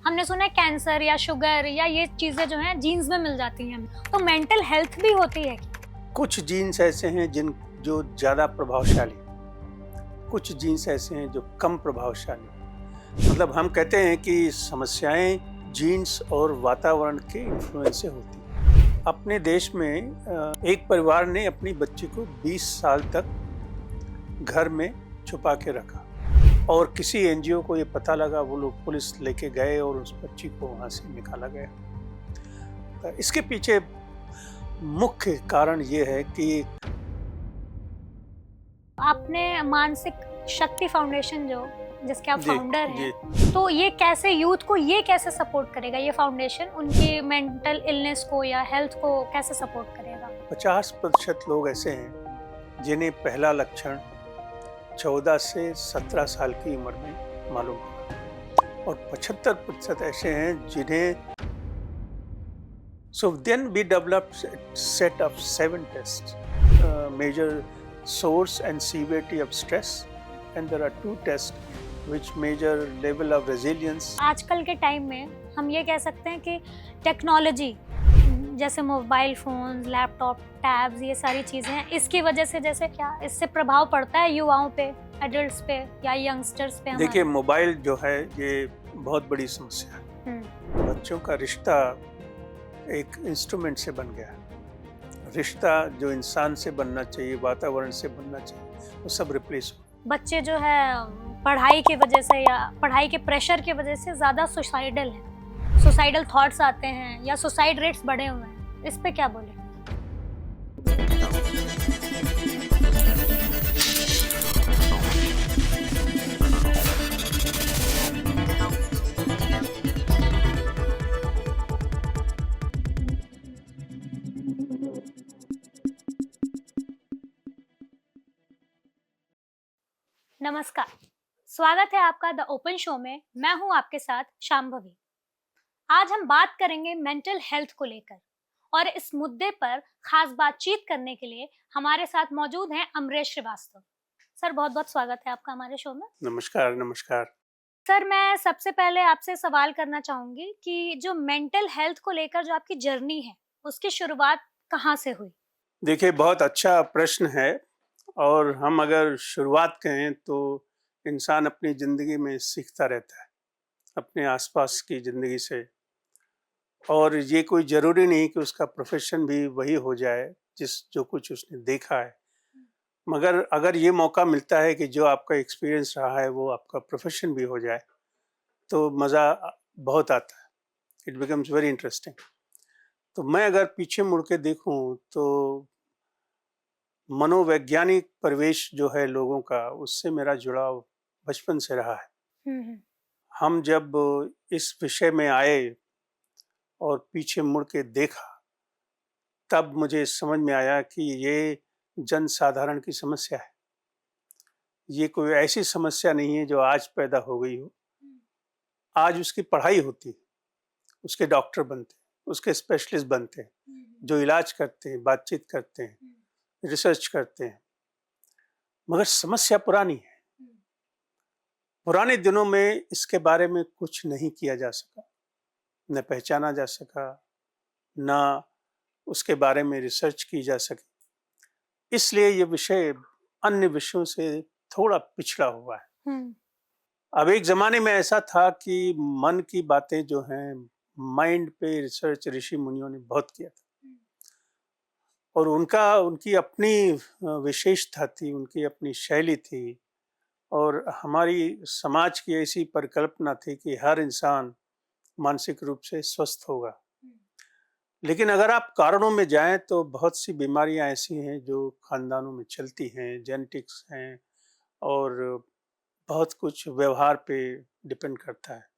हमने सुना है कैंसर या शुगर या ये चीजें जो हैं जीन्स में मिल जाती हैं हमें, तो मेंटल हेल्थ भी होती है क्या? कुछ जीन्स ऐसे हैं जो ज़्यादा प्रभावशाली, कुछ जीन्स ऐसे हैं जो कम प्रभावशाली। मतलब हम कहते हैं कि समस्याएं जीन्स और वातावरण के इन्फ्लुएंस से होती हैं। अपने देश में एक परिवार ने अपनी बच्ची को 20 साल तक घर में छुपा के रखा और किसी एनजीओ को ये पता लगा, वो लोग पुलिस लेके गए और उस बच्ची को वहाँ से निकाला गया। तो इसके पीछे मुख्य कारण ये है कि आपने मानसिक शक्ति फाउंडेशन जिसके आप फाउंडर हैं, जी। तो ये कैसे यूथ को ये कैसे सपोर्ट करेगा, ये फाउंडेशन उनकी मेंटल इलनेस को या हेल्थ को कैसे सपोर्ट करेगा? 50% लोग ऐसे हैं जिन्हें पहला लक्षण 14 से 17 साल की उम्र में मालूम पड़ा और 75% ऐसे हैं जिन्हें So then we developed a set of 7 tests, measure source and severity of stress, and there are 2 tests which measure level of resilience. आजकल के टाइम में हम ये कह सकते हैं कि टेक्नोलॉजी जैसे मोबाइल फोन्स, लैपटॉप, टैब्स, ये सारी चीजें हैं, इसकी वजह से जैसे क्या इससे प्रभाव पड़ता है युवाओं पे, एडल्ट्स पे या यंगस्टर्स पे? देखिए, मोबाइल जो है ये बहुत बड़ी समस्या है। बच्चों का रिश्ता एक इंस्ट्रूमेंट से बन गया। रिश्ता जो इंसान से बनना चाहिए, वातावरण से बनना चाहिए, वो सब रिप्लेस हो। बच्चे जो है पढ़ाई की वजह से या पढ़ाई के प्रेशर की वजह से ज्यादा सुसाइडल हैं, सुसाइडल थॉट्स आते हैं या सुसाइड रेट्स बढ़े हुए हैं, इस पे क्या बोले? नमस्कार, स्वागत है आपका द ओपन शो में। मैं हूं आपके साथ शांभवी। आज हम बात करेंगे मेंटल हेल्थ को लेकर और इस मुद्दे पर खास बातचीत करने के लिए हमारे साथ मौजूद हैं अमरेश श्रीवास्तव। सर, बहुत बहुत स्वागत है आपका हमारे शो में। नमस्कार। नमस्कार सर, मैं सबसे पहले आपसे सवाल करना चाहूंगी कि जो मेंटल हेल्थ को लेकर जो आपकी जर्नी है, उसकी शुरुआत कहाँ से हुई? देखिए, बहुत अच्छा प्रश्न है और हम अगर शुरुआत करें तो इंसान अपनी ज़िंदगी में सीखता रहता है, अपने आसपास की ज़िंदगी से, और ये कोई ज़रूरी नहीं कि उसका प्रोफेशन भी वही हो जाए जो कुछ उसने देखा है। मगर अगर ये मौका मिलता है कि जो आपका एक्सपीरियंस रहा है वो आपका प्रोफेशन भी हो जाए तो मज़ा बहुत आता है। It becomes very interesting. तो मैं अगर पीछे मुड़ के देखूं तो मनोवैज्ञानिक परिवेश जो है लोगों का, उससे मेरा जुड़ाव बचपन से रहा है। हम जब इस विषय में आए और पीछे मुड़ के देखा, तब मुझे समझ में आया कि ये जन साधारण की समस्या है। ये कोई ऐसी समस्या नहीं है जो आज पैदा हो गई हो। आज उसकी पढ़ाई होती है, उसके डॉक्टर बनते हैं, उसके स्पेशलिस्ट बनते हैं, जो इलाज करते हैं, बातचीत करते हैं, रिसर्च करते हैं, मगर समस्या पुरानी है। पुराने दिनों में इसके बारे में कुछ नहीं किया जा सका, न पहचाना जा सका, न उसके बारे में रिसर्च की जा सकी। इसलिए ये विषय अन्य विषयों से थोड़ा पिछड़ा हुआ है। अब एक ज़माने में ऐसा था कि मन की बातें जो हैं, माइंड पे रिसर्च ऋषि मुनियों ने बहुत किया था और उनकी अपनी विशेषता थी, उनकी अपनी शैली थी और हमारी समाज की ऐसी परिकल्पना थी कि हर इंसान मानसिक रूप से स्वस्थ होगा। लेकिन अगर आप कारणों में जाएं तो बहुत सी बीमारियां ऐसी हैं जो खानदानों में चलती हैं, जेनेटिक्स हैं और बहुत कुछ व्यवहार पे डिपेंड करता है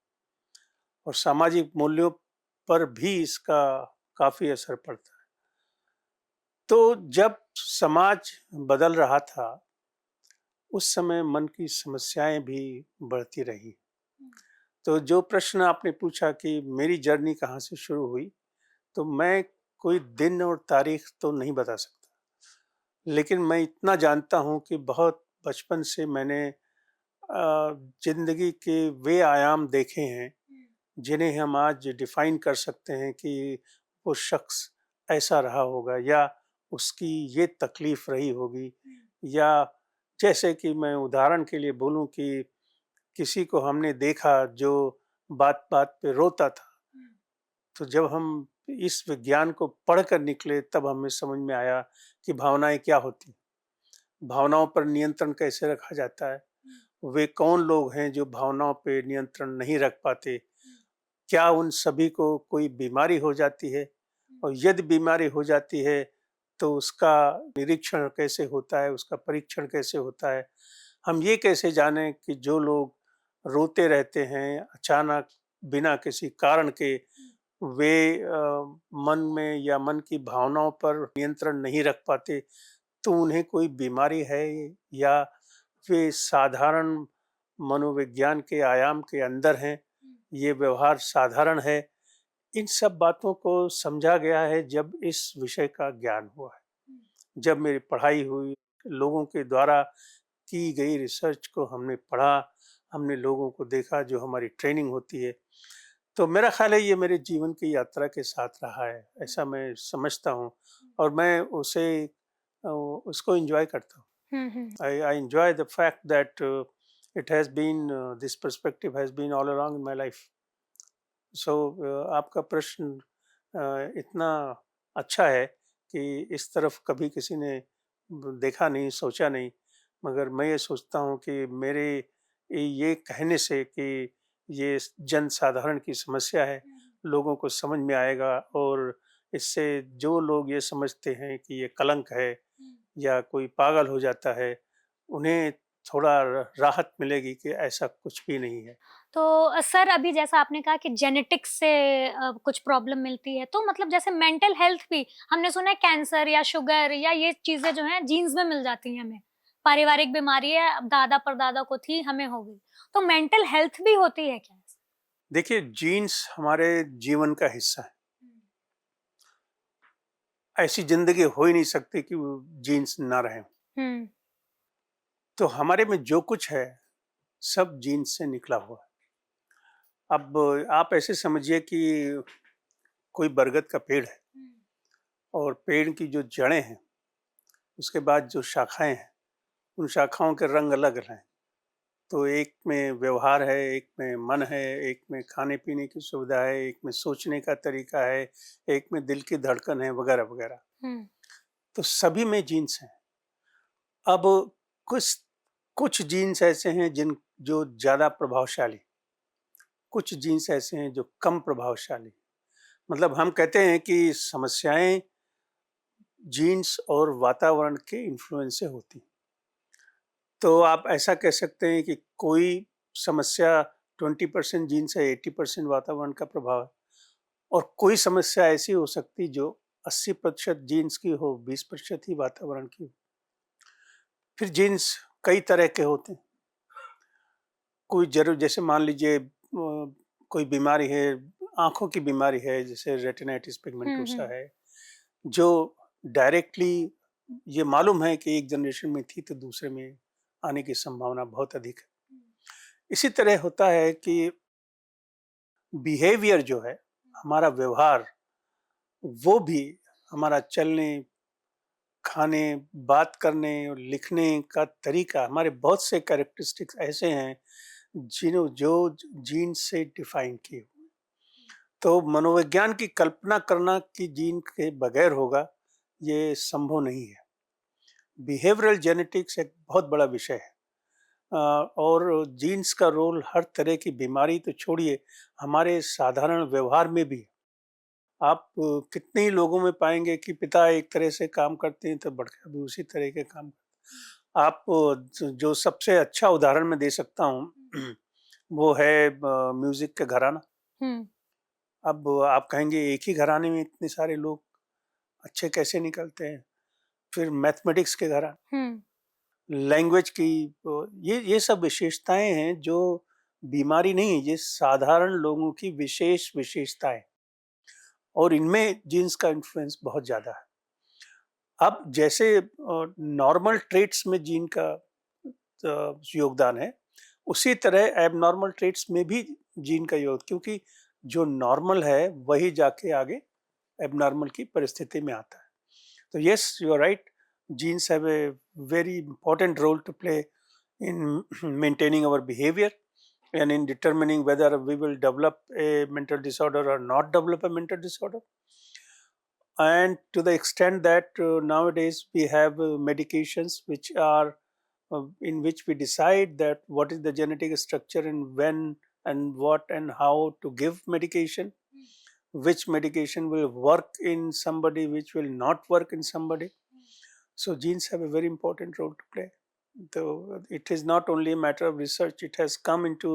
और सामाजिक मूल्यों पर भी इसका काफ़ी असर पड़ता है। तो जब समाज बदल रहा था, उस समय मन की समस्याएं भी बढ़ती रही। तो जो प्रश्न आपने पूछा कि मेरी जर्नी कहाँ से शुरू हुई, तो मैं कोई दिन और तारीख तो नहीं बता सकता, लेकिन मैं इतना जानता हूँ कि बहुत बचपन से मैंने जिंदगी के वे आयाम देखे हैं जिन्हें हम आज डिफाइन कर सकते हैं कि वो शख्स ऐसा रहा होगा या उसकी ये तकलीफ रही होगी, या जैसे कि मैं उदाहरण के लिए बोलूं कि किसी को हमने देखा जो बात बात पे रोता था, तो जब हम इस विज्ञान को पढ़कर निकले तब हमें समझ में आया कि भावनाएं क्या होती हैं, भावनाओं पर नियंत्रण कैसे रखा जाता है, वे कौन लोग हैं जो भावनाओं पे नियंत्रण नहीं रख पाते, क्या उन सभी को कोई बीमारी हो जाती है, और यदि बीमारी हो जाती है तो उसका निरीक्षण कैसे होता है, उसका परीक्षण कैसे होता है। हम ये कैसे जानें कि जो लोग रोते रहते हैं अचानक बिना किसी कारण के, वे मन में या मन की भावनाओं पर नियंत्रण नहीं रख पाते, तो उन्हें कोई बीमारी है, या वे साधारण मनोविज्ञान के आयाम के अंदर हैं, ये व्यवहार साधारण है। इन सब बातों को समझा गया है जब इस विषय का ज्ञान हुआ है, जब मेरी पढ़ाई हुई, लोगों के द्वारा की गई रिसर्च को हमने पढ़ा, हमने लोगों को देखा, जो हमारी ट्रेनिंग होती है। तो मेरा ख़्याल है ये मेरे जीवन की यात्रा के साथ रहा है, ऐसा मैं समझता हूँ, और मैं उसको एन्जॉय करता हूँ। I enjoy the fact that it has been this perspective has been all along in my life. So आपका प्रश्न इतना अच्छा है कि इस तरफ कभी किसी ने देखा नहीं, सोचा नहीं, मगर मैं ये सोचता हूँ कि मेरे ये कहने से कि ये जन साधारण की समस्या है, लोगों को समझ में आएगा, और इससे जो लोग ये समझते हैं कि ये कलंक है या कोई पागल हो जाता है, उन्हें थोड़ा राहत मिलेगी कि ऐसा कुछ भी नहीं है। तो सर अभी जैसा आपने कहा कि जेनेटिक्स से कुछ प्रॉब्लम मिलती है, तो मतलब जैसे मेंटल हेल्थ भी हमने सुना है कैंसर या शुगर या ये चीजें जो हैं जीन्स में मिल जाती हैं हमें। पारिवारिक बीमारी है, अब दादा परदादा को थी, हमें हो गई। तो मेंटल हेल्थ भी होती है क्या? देखिए, जीन्स हमारे जीवन का हिस्सा है। ऐसी ज़िंदगी हो ही नहीं सकती कि वो जीन्स ना रहें। हुँ, तो हमारे में जो कुछ है, सब जीन्स से निकला हुआ है। अब आप ऐसे समझिए कि कोई बरगद का पेड़ है, और पेड़ की जो जड़ें हैं, उसके बाद जो शाखाएँ हैं, उन शाखाओं के रंग अलग हैं। तो एक में व्यवहार है, एक में मन है, एक में खाने-पीने की सुविधा है, एक में सोचने का तरीका है, एक में दिल की धड़कन है, वगैरह-वगैरह। हुँ, तो सभी में जीन्स हैं। अब कुछ कुछ जीन्स ऐसे हैं जो ज़्यादा प्रभावशाली, कुछ जीन्स ऐसे हैं जो कम प्रभावशाली। मतलब हम कहते हैं कि समस्याएँ जीन्स और वातावरण के इन्फ्लुएंस से होती हैं। तो आप ऐसा कह सकते हैं कि कोई समस्या 20% जीन्स है, 80% वातावरण का प्रभाव है, और कोई समस्या ऐसी हो सकती जो 80% जीन्स की हो, 20% ही वातावरण की हो। फिर जीन्स कई तरह के होते हैं। कोई ज़रूर, जैसे मान लीजिए कोई बीमारी है, आँखों की बीमारी है, जैसे रेटिनाइटिस हुँ, पिगमेंटोसा हुँ, है, जो डायरेक्टली ये मालूम है कि एक जनरेशन में थी तो दूसरे में आने की संभावना बहुत अधिक है। इसी तरह होता है कि बिहेवियर जो है, हमारा व्यवहार, वो भी हमारा चलने, खाने, बात करने और लिखने का तरीका, हमारे बहुत से कैरेक्टरिस्टिक्स ऐसे हैं जो जीन से डिफाइन किए हुए। तो मनोविज्ञान की कल्पना करना कि जीन के बगैर होगा, ये संभव नहीं है। बिहेवियरल जेनेटिक्स एक बहुत बड़ा विषय है, और जीन्स का रोल हर तरह की बीमारी तो छोड़िए, हमारे साधारण व्यवहार में भी है। आप कितने ही लोगों में पाएंगे कि पिता एक तरह से काम करते हैं तो बड़का भी उसी तरह के काम करते हैं। आप जो सबसे अच्छा उदाहरण मैं दे सकता हूँ वो है म्यूजिक के घराना। हुँ, अब आप कहेंगे एक ही घराने में इतने सारे लोग अच्छे कैसे निकलते हैं? फिर मैथमेटिक्स के घराना, हुँ, लैंग्वेज की, ये सब विशेषताएं हैं जो बीमारी नहीं है, ये साधारण लोगों की विशेष विशेषताएं, और इनमें जीन्स का इन्फ्लुएंस बहुत ज़्यादा है। अब जैसे नॉर्मल ट्रेट्स में जीन का योगदान है, उसी तरह एबनॉर्मल ट्रेट्स में भी जीन का योग, क्योंकि जो नॉर्मल है वही जाके आगे एबनॉर्मल की परिस्थिति में आता है। तो yes, you are right, genes have a very important role to play in maintaining our behavior and in determining whether we will develop a mental disorder or not develop a mental disorder. And to the extent that nowadays we have medications which are in which we decide that what is the genetic structure and when and what and how to give medication, which medication will work in somebody, which will not work in somebody. So genes have a very important role to play. Though it is not only a matter of research, it has come into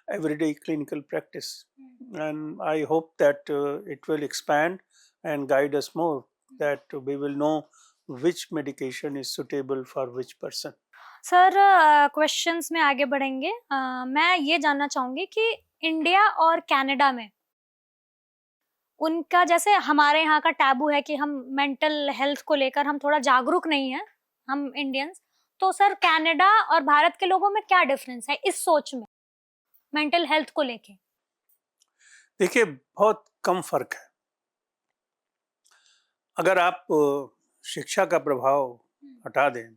everyday clinical practice. And I hope that it will expand and guide us more, that we will know which medication is suitable for which person. Sir questions में आगे बढ़ेंगे। मैं ये जानना चाहूंगी कि India और Canada में उनका, जैसे हमारे यहाँ का टैबू है कि हम मेंटल हेल्थ को लेकर हम थोड़ा जागरूक नहीं है, हम इंडियंस। तो सर कनाडा और भारत के लोगों में क्या डिफरेंस है इस सोच में मेंटल हेल्थ को लेके? देखिए, बहुत कम फर्क है। अगर आप शिक्षा का प्रभाव हटा दें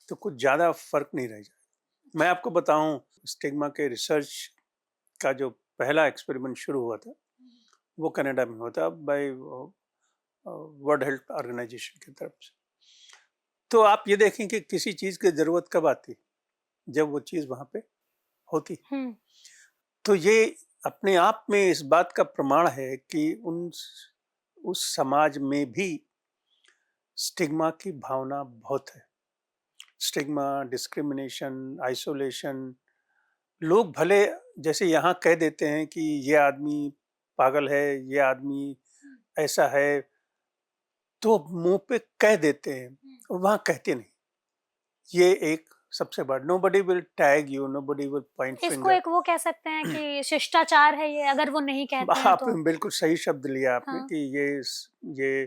तो कुछ ज़्यादा फर्क नहीं रह जाए। मैं आपको बताऊं, स्टिग्मा के रिसर्च का जो पहला एक्सपेरिमेंट शुरू हुआ था वो कनाडा में हुआ था बाय वर्ल्ड हेल्थ ऑर्गेनाइजेशन की तरफ से। तो आप ये देखें कि किसी चीज़ की ज़रूरत कब आती, जब वो चीज़ वहाँ पे होती। तो ये अपने आप में इस बात का प्रमाण है कि उस समाज में भी स्टिग्मा की भावना बहुत है। Stigma, discrimination, isolation. लोग भले जैसे यहाँ कह देते हैं कि ये आदमी पागल है, ये आदमी ऐसा है, तो मुंह पे कह देते हैं और वहाँ कहते नहीं। ये एक सबसे बड़ा, nobody will tag you, nobody will point इसको finger. एक वो कह सकते हैं कि शिष्टाचार है ये, अगर वो नहीं कहते हैं आपने तो। बिल्कुल सही शब्द लिया आपने। हाँ। कि ये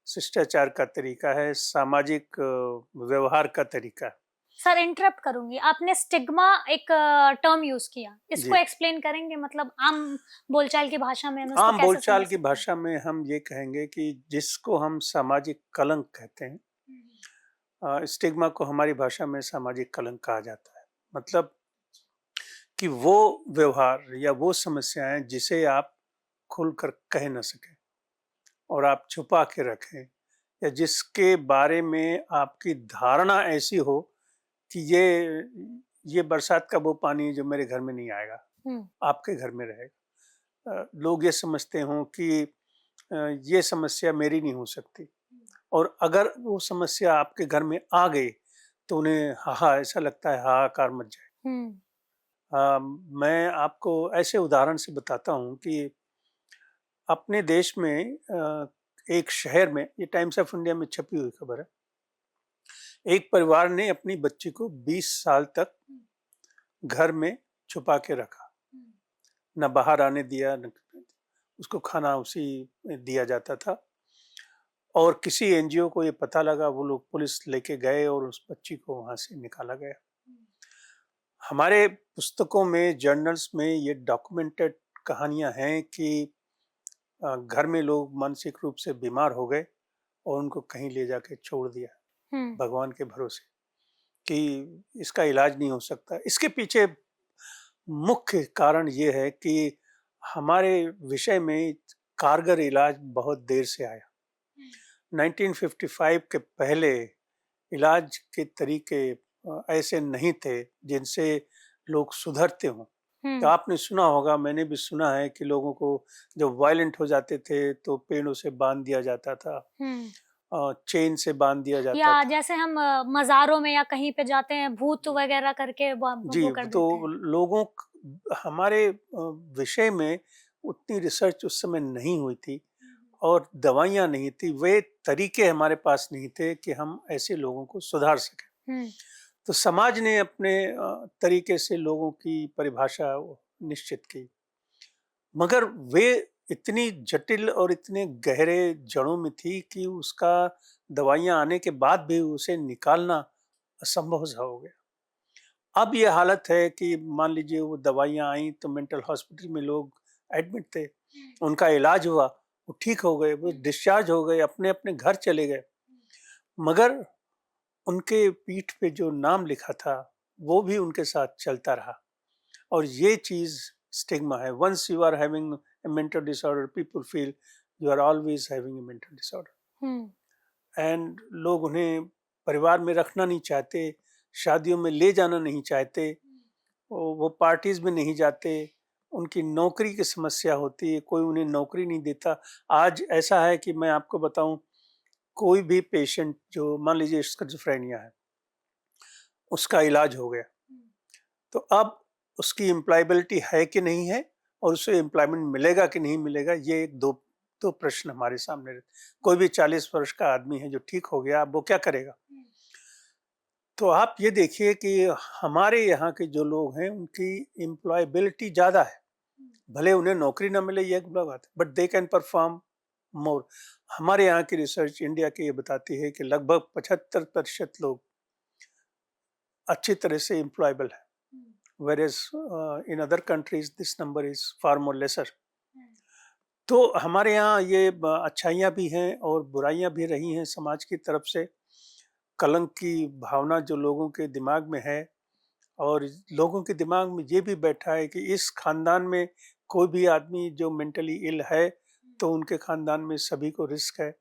शिष्टाचार का तरीका है, सामाजिक व्यवहार का तरीका है। सर इंटरप्ट करूंगी, आपने स्टिग्मा एक टर्म यूज किया, इसको जी। एक्सप्लेन करेंगे? मतलब आम बोलचाल की भाषा में हम इसको आम कैसे बोलचाल समझ की सकते हैं? भाषा में हम ये कहेंगे कि जिसको हम सामाजिक कलंक कहते हैं, स्टिग्मा को हमारी भाषा में सामाजिक कलंक कहा जाता है। मतलब कि वो व्यवहार या वो समस्याएं जिसे आप खुलकर कह न सकें और आप छुपा के रखें, या जिसके बारे में आपकी धारणा ऐसी हो कि ये बरसात का वो पानी जो मेरे घर में नहीं आएगा, आपके घर में रहेगा। लोग ये समझते हों कि ये समस्या मेरी नहीं हो सकती, और अगर वो समस्या आपके घर में आ गई तो उन्हें ऐसा लगता है हाहाकार मच जाए। मैं आपको ऐसे उदाहरण से बताता हूँ कि अपने देश में एक शहर में, ये टाइम्स ऑफ इंडिया में छपी हुई खबर है, एक परिवार ने अपनी बच्ची को 20 साल तक घर में छुपा के रखा, न बाहर आने दिया, न उसको खाना उसी में दिया जाता था। और किसी एनजीओ को ये पता लगा, वो लोग पुलिस लेके गए और उस बच्ची को वहाँ से निकाला गया। हमारे पुस्तकों में, जर्नल्स में ये डॉक्यूमेंटेड कहानियां हैं कि घर में लोग मानसिक रूप से बीमार हो गए और उनको कहीं ले जाके छोड़ दिया भगवान के भरोसे कि इसका इलाज नहीं हो सकता। इसके पीछे मुख्य कारण ये है कि हमारे विषय में कारगर इलाज बहुत देर से आया। 1955 के पहले इलाज के तरीके ऐसे नहीं थे जिनसे लोग सुधरते हों। तो आपने सुना होगा, मैंने भी सुना है कि लोगों को जब वायलेंट हो जाते थे तो पेड़ों से बांध दिया जाता था, चेन से बांध दिया जाता या था। जैसे हम मज़ारों में या कहीं पे जाते हैं, भूत वगैरह करके वो कर तो देते हैं। लोगों हमारे विषय में उतनी रिसर्च उस समय नहीं हुई थी और दवाइयाँ नहीं थी, वे तरीके हमारे पास नहीं थे कि हम ऐसे लोगों को सुधार सकें। तो समाज ने अपने तरीके से लोगों की परिभाषा निश्चित की, मगर वे इतनी जटिल और इतने गहरे जड़ों में थी कि उसका दवाइयाँ आने के बाद भी उसे निकालना असंभव सा हो गया। अब ये हालत है कि मान लीजिए वो दवाइयाँ आई तो मेंटल हॉस्पिटल में लोग एडमिट थे, उनका इलाज हुआ, वो ठीक हो गए, वो डिस्चार्ज हो गए, अपने अपने घर चले गए, मगर उनके पीठ पे जो नाम लिखा था वो भी उनके साथ चलता रहा। और ये चीज स्टिग्मा है। Once you are having a mental disorder, people feel you are always having a mental disorder, and लोग उन्हें परिवार में रखना नहीं चाहते, शादियों में ले जाना नहीं चाहते, वो पार्टीज में नहीं जाते, उनकी नौकरी की समस्या होती है, कोई उन्हें नौकरी नहीं देता। आज ऐसा है कि मैं आपको बताऊं, कोई भी पेशेंट जो मान लीजिए स्किज़ोफ्रेनिया है, उसका इलाज हो गया, तो अब उसकी एम्प्लॉयबिलिटी है कि नहीं है, और उसे एम्प्लॉयमेंट मिलेगा कि नहीं मिलेगा, ये एक दो दो प्रश्न हमारे सामने रहते। कोई भी 40 वर्ष का आदमी है जो ठीक हो गया, अब वो क्या करेगा? तो आप ये देखिए कि हमारे यहाँ के जो लोग हैं उनकी एम्प्लॉयबिलिटी ज़्यादा है, भले उन्हें नौकरी ना मिले, ये एक बड़ा बात है, बट दे कैन परफॉर्म मोर। हमारे यहाँ की रिसर्च इंडिया की ये बताती है कि लगभग 75% लोग अच्छी तरह से एम्प्लॉयबल है, whereas in other countries this number is far more lesser। तो हमारे यहाँ ये अच्छाइयाँ भी हैं और बुराइयाँ भी रही हैं समाज की तरफ से। कलंक की भावना जो लोगों के दिमाग में है, और लोगों के दिमाग में ये भी बैठा है कि इस खानदान में कोई भी आदमी जो मेंटली इल है तो उनके खानदान में सभी को रिस्क है,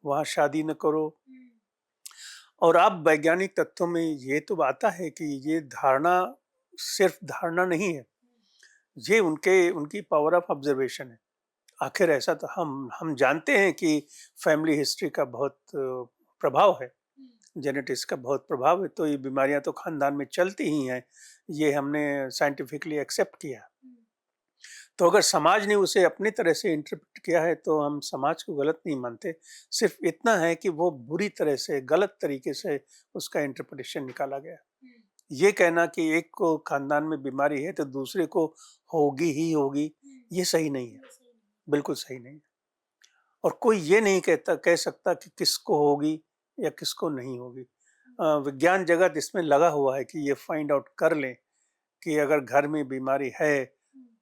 वहाँ शादी न करो। और अब वैज्ञानिक तथ्यों में ये तो आता है कि ये धारणा सिर्फ धारणा नहीं है, ये उनकी पावर ऑफ ऑब्जर्वेशन है। आखिर ऐसा तो हम जानते हैं कि फैमिली हिस्ट्री का बहुत प्रभाव है, जेनेटिक्स का बहुत प्रभाव है, तो ये बीमारियां तो खानदान में चलती ही हैं, ये हमने साइंटिफिकली एक्सेप्ट किया। तो अगर समाज ने उसे अपनी तरह से इंटरप्रेट किया है तो हम समाज को गलत नहीं मानते, सिर्फ इतना है कि वो बुरी तरह से गलत तरीके से उसका इंटरप्रिटेशन निकाला गया। ये कहना कि एक को खानदान में बीमारी है तो दूसरे को होगी ही होगी, ये सही नहीं है, बिल्कुल सही नहीं है। और कोई ये नहीं कह सकता कि किसको होगी या किसको नहीं होगी। विज्ञान जगत इसमें लगा हुआ है कि ये फाइंड आउट कर लें कि अगर घर में बीमारी है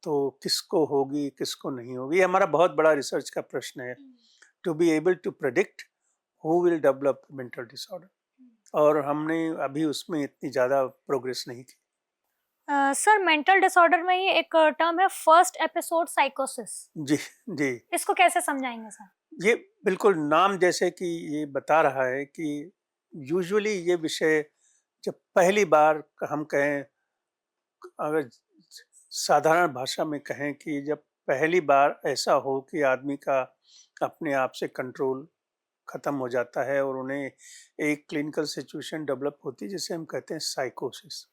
तो किसको होगी किसको नहीं होगी। ये हमारा बहुत बड़ा रिसर्च का प्रश्न है, to be able to predict who will develop mental disorder, और हमने अभी उसमें इतनी ज़्यादा प्रोग्रेस नहीं की। सर, मेंटल डिसऑर्डर में ही एक टर्म है फर्स्ट एपिसोड साइकोसिस। जी जी, इसको कैसे समझाएंगे सर? ये बिल्कुल नाम जैसे कि ये बता रहा है कि यूजुअली ये विषय जब पहली बार हम कहें, अगर साधारण भाषा में कहें कि जब पहली बार ऐसा हो कि आदमी का अपने आप से कंट्रोल खत्म हो जाता है और उन्हें एक क्लिनिकल सिचुएशन डेवलप होती है जिसे हम कहते हैं साइकोसिस,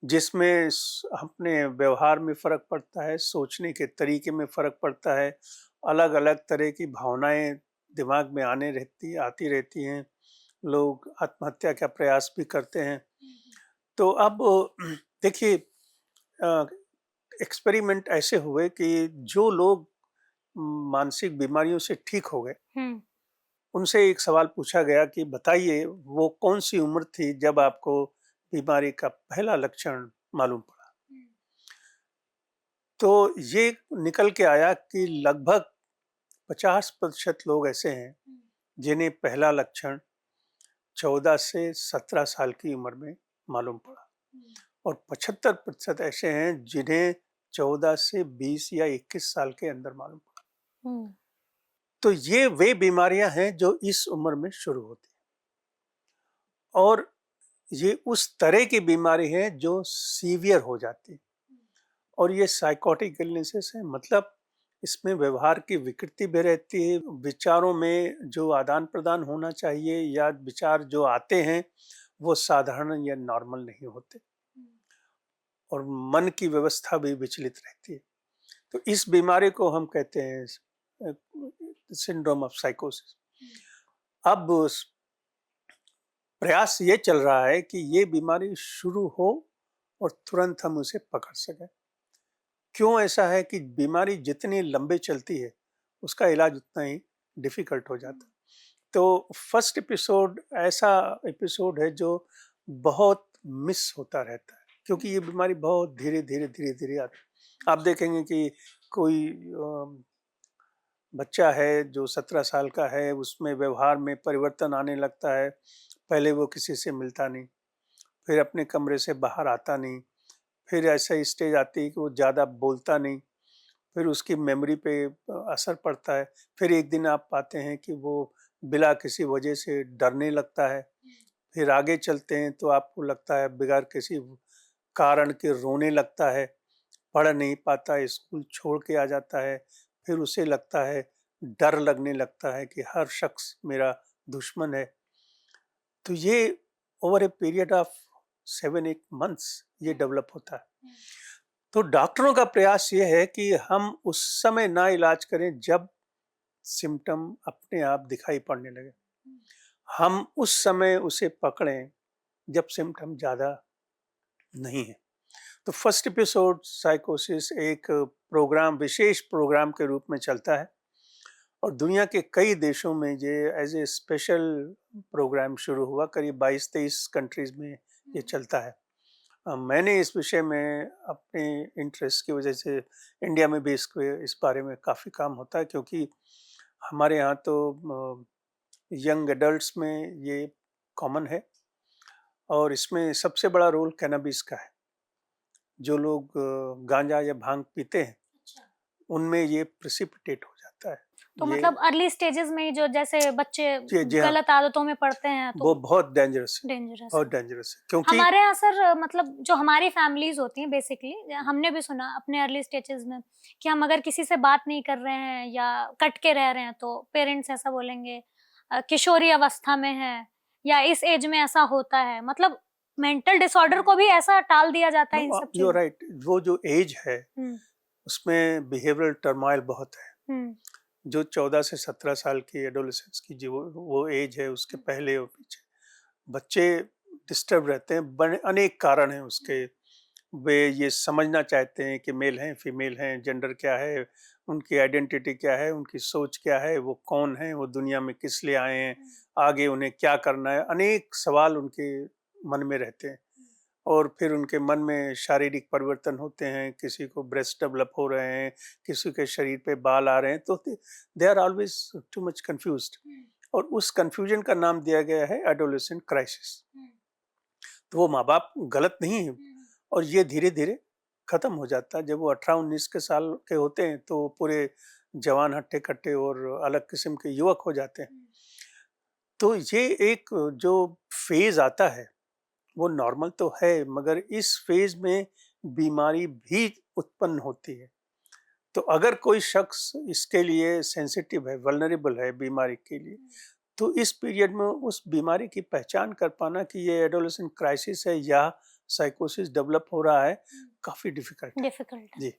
जिसमें अपने व्यवहार में फर्क पड़ता है, सोचने के तरीके में फर्क पड़ता है, अलग अलग तरह की भावनाएं दिमाग में आती रहती हैं, लोग आत्महत्या का प्रयास भी करते हैं। तो अब देखिए, एक्सपेरिमेंट ऐसे हुए कि जो लोग मानसिक बीमारियों से ठीक हो गए, उनसे एक सवाल पूछा गया कि बताइए वो कौन सी उम्र थी जब आपको बीमारी का पहला लक्षण मालूम पड़ा। तो ये निकल के आया कि लगभग 50% लोग ऐसे हैं जिन्हें पहला लक्षण 14 से 17 साल की उम्र में मालूम पड़ा, और 75% ऐसे हैं जिन्हें 14 से 20 या 21 साल के अंदर मालूम पड़ा। तो ये वे बीमारियां हैं जो इस उम्र में शुरू होती हैं, और ये उस तरह की बीमारी है जो सीवियर हो जाती है, और ये साइकोटिक इलनेसेस है, मतलब इसमें व्यवहार की विकृति भी रहती है, विचारों में जो आदान प्रदान होना चाहिए या विचार जो आते हैं वो साधारण या नॉर्मल नहीं होते, और मन की व्यवस्था भी विचलित रहती है। तो इस बीमारी को हम कहते हैं सिंड्रोम ऑफ साइकोसिस। अब प्रयास ये चल रहा है कि ये बीमारी शुरू हो और तुरंत हम उसे पकड़ सकें। क्यों ऐसा है कि बीमारी जितनी लंबे चलती है उसका इलाज उतना ही डिफिकल्ट हो जाता है। तो फर्स्ट एपिसोड ऐसा एपिसोड है जो बहुत मिस होता रहता है, क्योंकि ये बीमारी बहुत धीरे धीरे आती है। आप देखेंगे कि कोई बच्चा है जो 17 साल का है, उसमें व्यवहार में परिवर्तन आने लगता है। पहले वो किसी से मिलता नहीं, फिर अपने कमरे से बाहर आता नहीं, फिर ऐसा स्टेज आती है कि वो ज़्यादा बोलता नहीं, फिर उसकी मेमोरी पे असर पड़ता है। फिर एक दिन आप पाते हैं कि वो बिना किसी वजह से डरने लगता है। फिर आगे चलते हैं तो आपको लगता है बगैर किसी कारण के रोने लगता है, पढ़ नहीं पाता, स्कूल छोड़ के आ जाता है। फिर उसे लगता है, डर लगने लगता है कि हर शख्स मेरा दुश्मन है। तो ये over a period of 7-8 months ये डेवलप होता है। तो डॉक्टरों का प्रयास ये है कि हम उस समय ना इलाज करें जब सिम्पटम अपने आप दिखाई पड़ने लगे। हम उस समय उसे पकड़ें जब सिम्पटम ज़्यादा नहीं है। तो फर्स्ट एपिसोड साइकोसिस एक विशेष प्रोग्राम के रूप में चलता है और दुनिया के कई देशों में ये एज ए स्पेशल प्रोग्राम शुरू हुआ। करीब 22-23 कंट्रीज में ये चलता है। मैंने इस विषय में अपने इंटरेस्ट की वजह से इंडिया में भी इस बारे में काफ़ी काम होता है, क्योंकि हमारे यहाँ तो यंग एडल्ट्स में ये कॉमन है और इसमें सबसे बड़ा रोल कैनबिस का है। जो लोग गांजा या भांग पीते हैं उनमें ये प्रेसिपिटेट हो जाता है। तो ये मतलब अर्ली स्टेजेस में ही जो जैसे बच्चे जी हाँ, गलत आदतों में पड़ते हैं तो वो बहुत डेंजरस है, डेंजरस बहुत है। डेंजरस है, क्योंकि हमारे यहाँ सर मतलब जो हमारी फैमिलीज होती हैं बेसिकली, हमने भी सुना अपने अर्ली स्टेजेस में कि हम अगर किसी से बात नहीं कर रहे हैं या कट के रह रहे हैं तो पेरेंट्स ऐसा बोलेंगे किशोरी अवस्था में है या इस एज में ऐसा होता है। मतलब मेंटल डिसऑर्डर को भी ऐसा टाल दिया जाता है इन सब यू चीजों। राइट, वो जो एज है हम्म उसमें बिहेवियरल टर्मोइल बहुत है। हम्म जो 14 से 17 साल की एडोलेसेंस की जो वो एज है, उसके पहले और पीछे बच्चे डिस्टर्ब रहते हैं। बड़े अनेक कारण हैं उसके। वे ये समझना चाहते हैं कि मेल हैं, फीमेल हैं, जेंडर क्या है, उनकी आइडेंटिटी क्या है, उनकी सोच क्या है, वो कौन है, वो दुनिया में किस लिए आए हैं, आगे उन्हें क्या करना है। अनेक सवाल उनके मन में रहते हैं और फिर उनके मन में शारीरिक परिवर्तन होते हैं। किसी को ब्रेस्ट डेवलप हो रहे हैं, किसी के शरीर पे बाल आ रहे हैं, तो they are always too much confused और उस कंफ्यूजन का नाम दिया गया है एडोलेसेंट क्राइसिस। तो वो माँ बाप गलत नहीं है और ये धीरे धीरे खत्म हो जाता है। जब वो 18-19 के साल के होते हैं तो वो पूरे जवान हट्टे कट्टे और अलग किस्म के युवक हो जाते हैं। तो ये एक जो फेज आता है वो नॉर्मल तो है, मगर इस फेज में बीमारी भी उत्पन्न होती है। तो अगर कोई शख्स इसके लिए सेंसिटिव है, वल्नरेबल है बीमारी के लिए, तो इस पीरियड में उस बीमारी की पहचान कर पाना कि ये एडोलेसेंट क्राइसिस है या साइकोसिस डेवलप हो रहा है, काफी डिफिकल्ट है डिफिकल्ट। जी।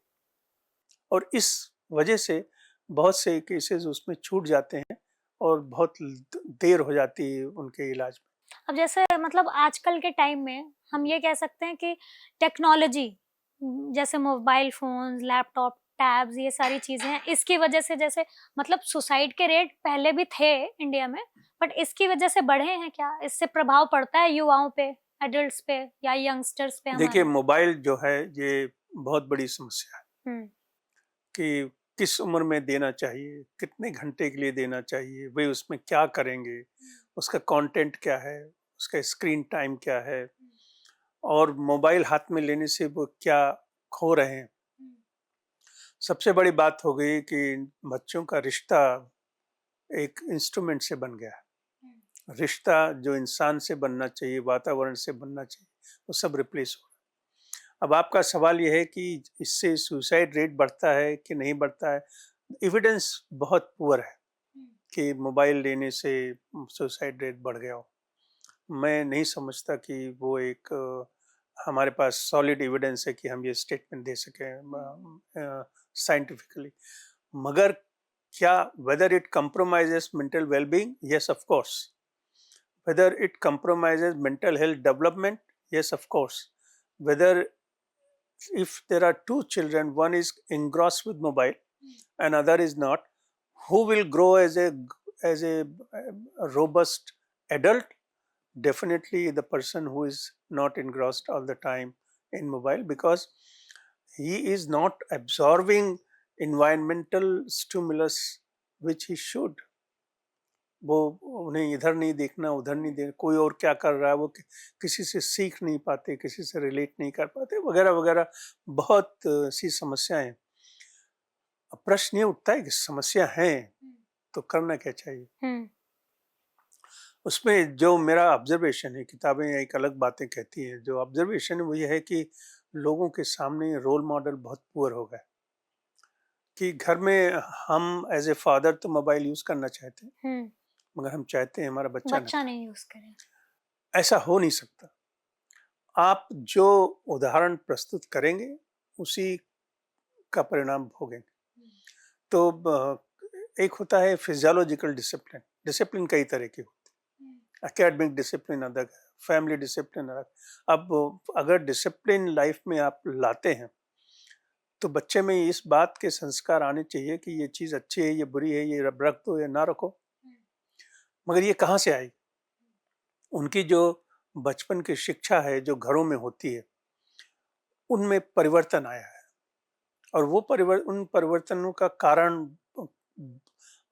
और इस वजह से बहुत से केसेस उसमें छूट जाते हैं और बहुत देर हो जाती है उनके इलाज में। अब जैसे मतलब आजकल के टाइम में हम ये कह सकते हैं कि टेक्नोलॉजी जैसे मोबाइल फोन्स, लैपटॉप, टैब्स, ये सारी चीजें हैं, इसकी वजह से जैसे मतलब सुसाइड के रेट पहले भी थे इंडिया में, बट इसकी वजह से बढ़े हैं क्या? इससे प्रभाव पड़ता है युवाओं पे, एडल्ट्स पे या यंगस्टर्स पे देखिए, हमारे? मोबाइल जो है ये बहुत बड़ी समस्या है हम्म कि किस उम्र में देना चाहिए, कितने घंटे के लिए देना चाहिए, वे उसमें क्या करेंगे, उसका कंटेंट क्या है, उसका स्क्रीन टाइम क्या है और मोबाइल हाथ में लेने से वो क्या खो रहे हैं। सबसे बड़ी बात हो गई कि बच्चों का रिश्ता एक इंस्ट्रूमेंट से बन गया है। रिश्ता जो इंसान से बनना चाहिए, वातावरण से बनना चाहिए, वो सब रिप्लेस हो रहा है। अब आपका सवाल ये है कि इससे सुसाइड रेट बढ़ता है कि नहीं बढ़ता है। एविडेंस बहुत पुअर है कि मोबाइल लेने से सुसाइड रेट बढ़ गया हो। मैं नहीं समझता कि वो एक हमारे पास सॉलिड एविडेंस है कि हम ये स्टेटमेंट दे सकें साइंटिफिकली। मगर क्या whether it compromises mental well-being? Yes, of course. Whether it compromises mental health development? Yes, of course. Whether if there are two children, one is engrossed with mobile and other is not, who will grow as a robust adult? Definitely the person who is not engrossed all the time in mobile, because he is not absorbing environmental stimulus which he should. वो उन्हें इधर नहीं देखना, उधर नहीं देखना, कोई और क्या कर रहा है, वो किसी से सीख नहीं पाते, किसी से रिलेट नहीं कर पाते, वगैरह वगैरह बहुत सी समस्याएं हैं। अब प्रश्न ये उठता है कि समस्या है तो करना क्या चाहिए। उसमें जो मेरा ऑब्जर्वेशन है, किताबें एक अलग बातें कहती हैं, जो ऑब्जर्वेशन है वो ये है कि लोगों के सामने रोल मॉडल बहुत पुअर हो गए, कि घर में हम एज ए फादर तो मोबाइल यूज करना चाहते हैं, मगर हम चाहते हैं हमारा बच्चा नहीं यूज करे। ऐसा हो नहीं सकता। आप जो उदाहरण प्रस्तुत करेंगे उसी का परिणाम भोगेंगे। तो एक होता है फिजियोलॉजिकल डिसिप्लिन, डिसिप्लिन कई तरह की होती है, एकेडमिक डिसिप्लिन अलग है, फैमिली डिसिप्लिन अलग। अब अगर डिसिप्लिन लाइफ में आप लाते हैं तो बच्चे में इस बात के संस्कार आने चाहिए कि ये चीज़ अच्छी है, ये बुरी है, ये रख दो या ना रखो। मगर ये कहाँ से आई? उनकी जो बचपन की शिक्षा है, जो घरों में होती है, उनमें परिवर्तन आया है, और वो उन परिवर्तनों का कारण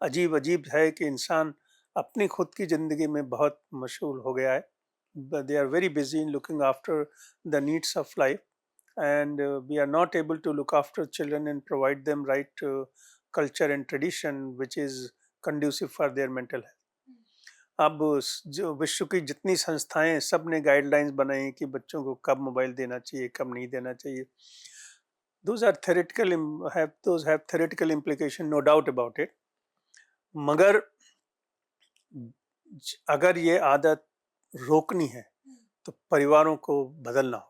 अजीब अजीब है कि इंसान अपनी खुद की जिंदगी में बहुत मशगूल हो गया है। They are very busy in looking after the needs of life, and we are not able to look after children and provide them right culture and tradition which is conducive for their mental health. अब जो विश्व की जितनी संस्थाएं सब ने guidelines बनाई कि बच्चों को कब मोबाइल देना चाहिए, कब नहीं देना चाहिए। those are theoretical, have theoretical implication, no doubt about it. मगर अगर ये आदत रोकनी है तो परिवारों को बदलना होगा।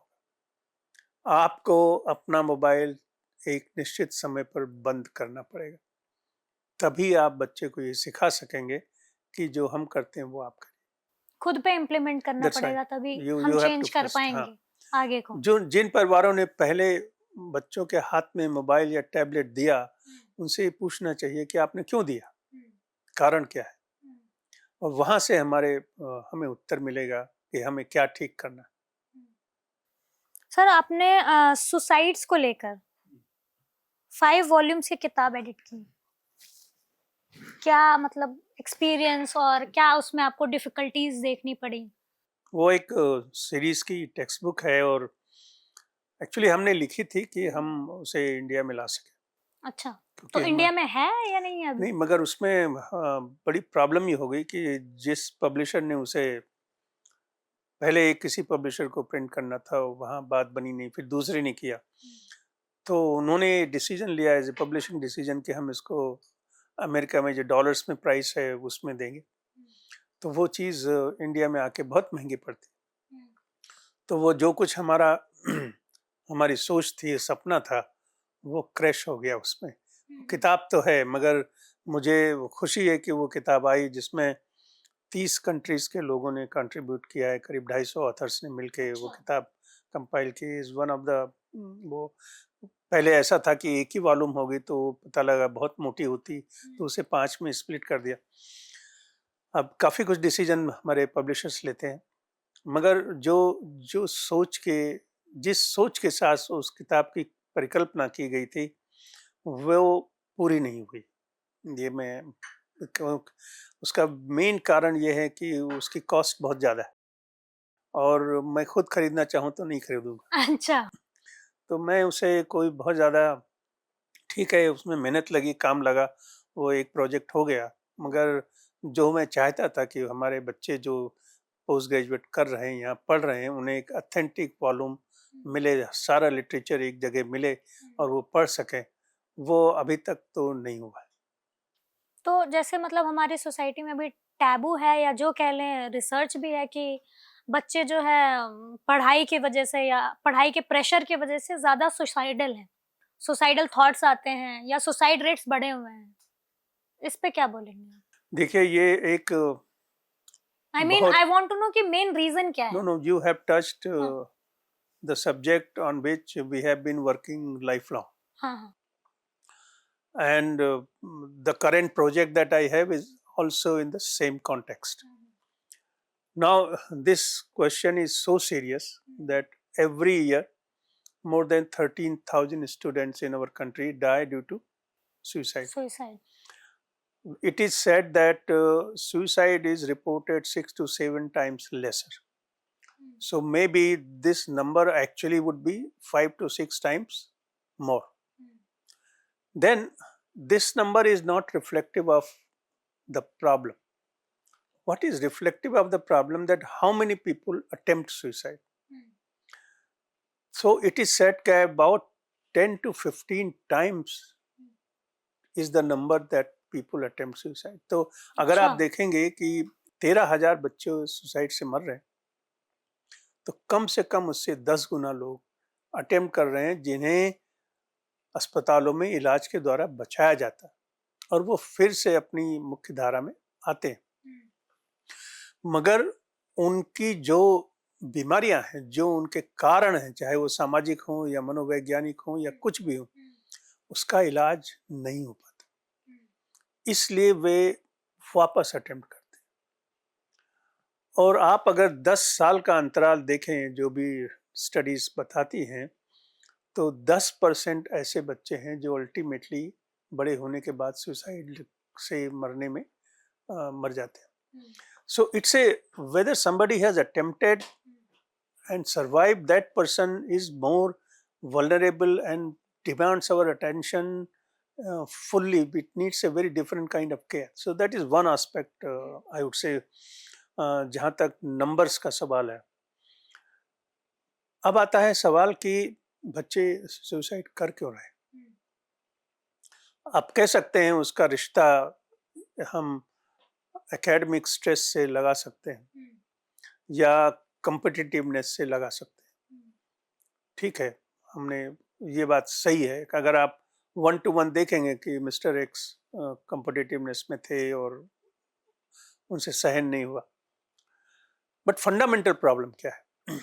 आपको अपना मोबाइल एक निश्चित समय पर बंद करना पड़ेगा, तभी आप बच्चे को ये सिखा सकेंगे कि जो हम करते हैं वो आप करें। खुद पे इम्प्लीमेंट करना पड़ेगा, तभी हम चेंज कर पाएंगे आगे को। जो जिन परिवारों ने पहले बच्चों के हाथ में मोबाइल या टैबलेट दिया, उनसे पूछना चाहिए कि आपने क्यों दिया, कारण क्या है, और वहां से हमें उत्तर मिलेगा कि हमें क्या ठीक करना। सर, आपने सुसाइड्स को लेकर 5 वॉल्यूम्स की किताब एडिट की, क्या मतलब एक्सपीरियंस और क्या उसमें आपको डिफिकल्टीज देखनी पड़ी? वो एक सीरीज की टेक्स्ट बुक है, और एक्चुअली हमने लिखी थी कि हम उसे इंडिया में ला सके। अच्छा, तो इंडिया में है या नहीं है अभी? नहीं, मगर उसमें बड़ी प्रॉब्लम ये हो गई कि जिस पब्लिशर ने उसे पहले एक किसी पब्लिशर को प्रिंट करना था, वहाँ बात बनी नहीं, फिर दूसरे ने किया, तो उन्होंने डिसीजन लिया एज ए पब्लिशिंग डिसीजन कि हम इसको अमेरिका में जो डॉलर्स में प्राइस है उसमें देंगे। तो वो चीज़ इंडिया में आके बहुत महंगी पड़ती। तो वो जो कुछ हमारी सोच थी, सपना था, वो क्रैश हो गया उसमें। किताब तो है, मगर मुझे खुशी है कि वो किताब आई जिसमें 30 कंट्रीज के लोगों ने कंट्रीब्यूट किया है, करीब 250 ऑथर्स ने मिलके वो किताब कंपाइल की। इज वन ऑफ द वो पहले ऐसा था कि एक ही वॉल्यूम होगी, तो पता लगा बहुत मोटी होती, तो उसे 5 में स्प्लिट कर दिया। अब काफ़ी कुछ डिसीजन हमारे पब्लिशर्स लेते हैं, मगर जो जिस सोच के साथ उस किताब की परिकल्पना की गई थी वो पूरी नहीं हुई। ये उसका मेन कारण ये है कि उसकी कॉस्ट बहुत ज़्यादा है, और मैं खुद खरीदना चाहूँ तो नहीं खरीदूंगा। अच्छा। तो मैं उसे कोई बहुत ज़्यादा, ठीक है उसमें मेहनत लगी, काम लगा, वो एक प्रोजेक्ट हो गया, मगर जो मैं चाहता था कि हमारे बच्चे जो पोस्ट ग्रेजुएट कर रहे हैं, यहाँ पढ़ रहे हैं, उन्हें एक ऑथेंटिक वॉल्यूम मिले, सारा लिटरेचर एक जगह मिले और वो पढ़ सकें, वो अभी तक तो नहीं हुआ है। तो जैसे मतलब हमारी सोसाइटी में अभी टैबू है, या जो कह लें रिसर्च भी है कि बच्चे जो है पढ़ाई की वजह से या पढ़ाई के प्रेशर की वजह से ज़्यादा सुसाइडल हैं, सुसाइडल थॉट्स आते हैं या सुसाइड रेट्स बढ़े हुए हैं। इस पे क्या बोलेंगे आप? देखिए, ये एक I mean I want to know कि मेन रीजन क्या है? No, you have touched the subject on which we have been working lifelong. हाँ हाँ। And the current project that I have is also in the same context. Now, this question is so serious that every year more than 13,000 students in our country die due to suicide. Suicide. It is said that suicide is reported 6 to 7 times lesser. So maybe this number actually would be 5 to 6 times more. Then this number is not reflective of the problem. What is reflective of the problem? That how many people attempt suicide. So it is said that about 10 to 15 times is the number that people attempt suicide. तो अगर आप देखेंगे कि 13,000 बच्चे suicide से मर रहे हैं, तो कम से कम उससे 10 गुना लोग अटेम्प्ट कर रहे हैं जिन्हें अस्पतालों में इलाज के द्वारा बचाया जाता है और वो फिर से अपनी मुख्य धारा में आते हैं। मगर उनकी जो बीमारियां हैं, जो उनके कारण हैं, चाहे वो सामाजिक हों या मनोवैज्ञानिक हों या कुछ भी हो, उसका इलाज नहीं हो पाता, इसलिए वे वापस अटेम्प्ट करते हैं। और आप अगर 10 साल का अंतराल देखें, जो भी स्टडीज बताती हैं, तो 10% ऐसे बच्चे हैं जो अल्टीमेटली बड़े होने के बाद सुसाइड से मरने में मर जाते हैं। So it's a whether somebody has attempted and survived, that person is more vulnerable and demands our attention fully. It needs a very different kind of care. So that is one aspect, I would say, जहाँ तक numbers का सवाल है। अब आता है सवाल कि बच्चे सुसाइड कर क्यों रहे हैं। आप कह सकते हैं उसका रिश्ता हम एकेडमिक स्ट्रेस से लगा सकते हैं या कम्पिटिटिवनेस से लगा सकते हैं। ठीक है, हमने ये बात सही है कि अगर आप 1 to 1 देखेंगे कि मिस्टर एक्स कम्पिटिटिवनेस में थे और उनसे सहन नहीं हुआ, बट फंडामेंटल प्रॉब्लम क्या है?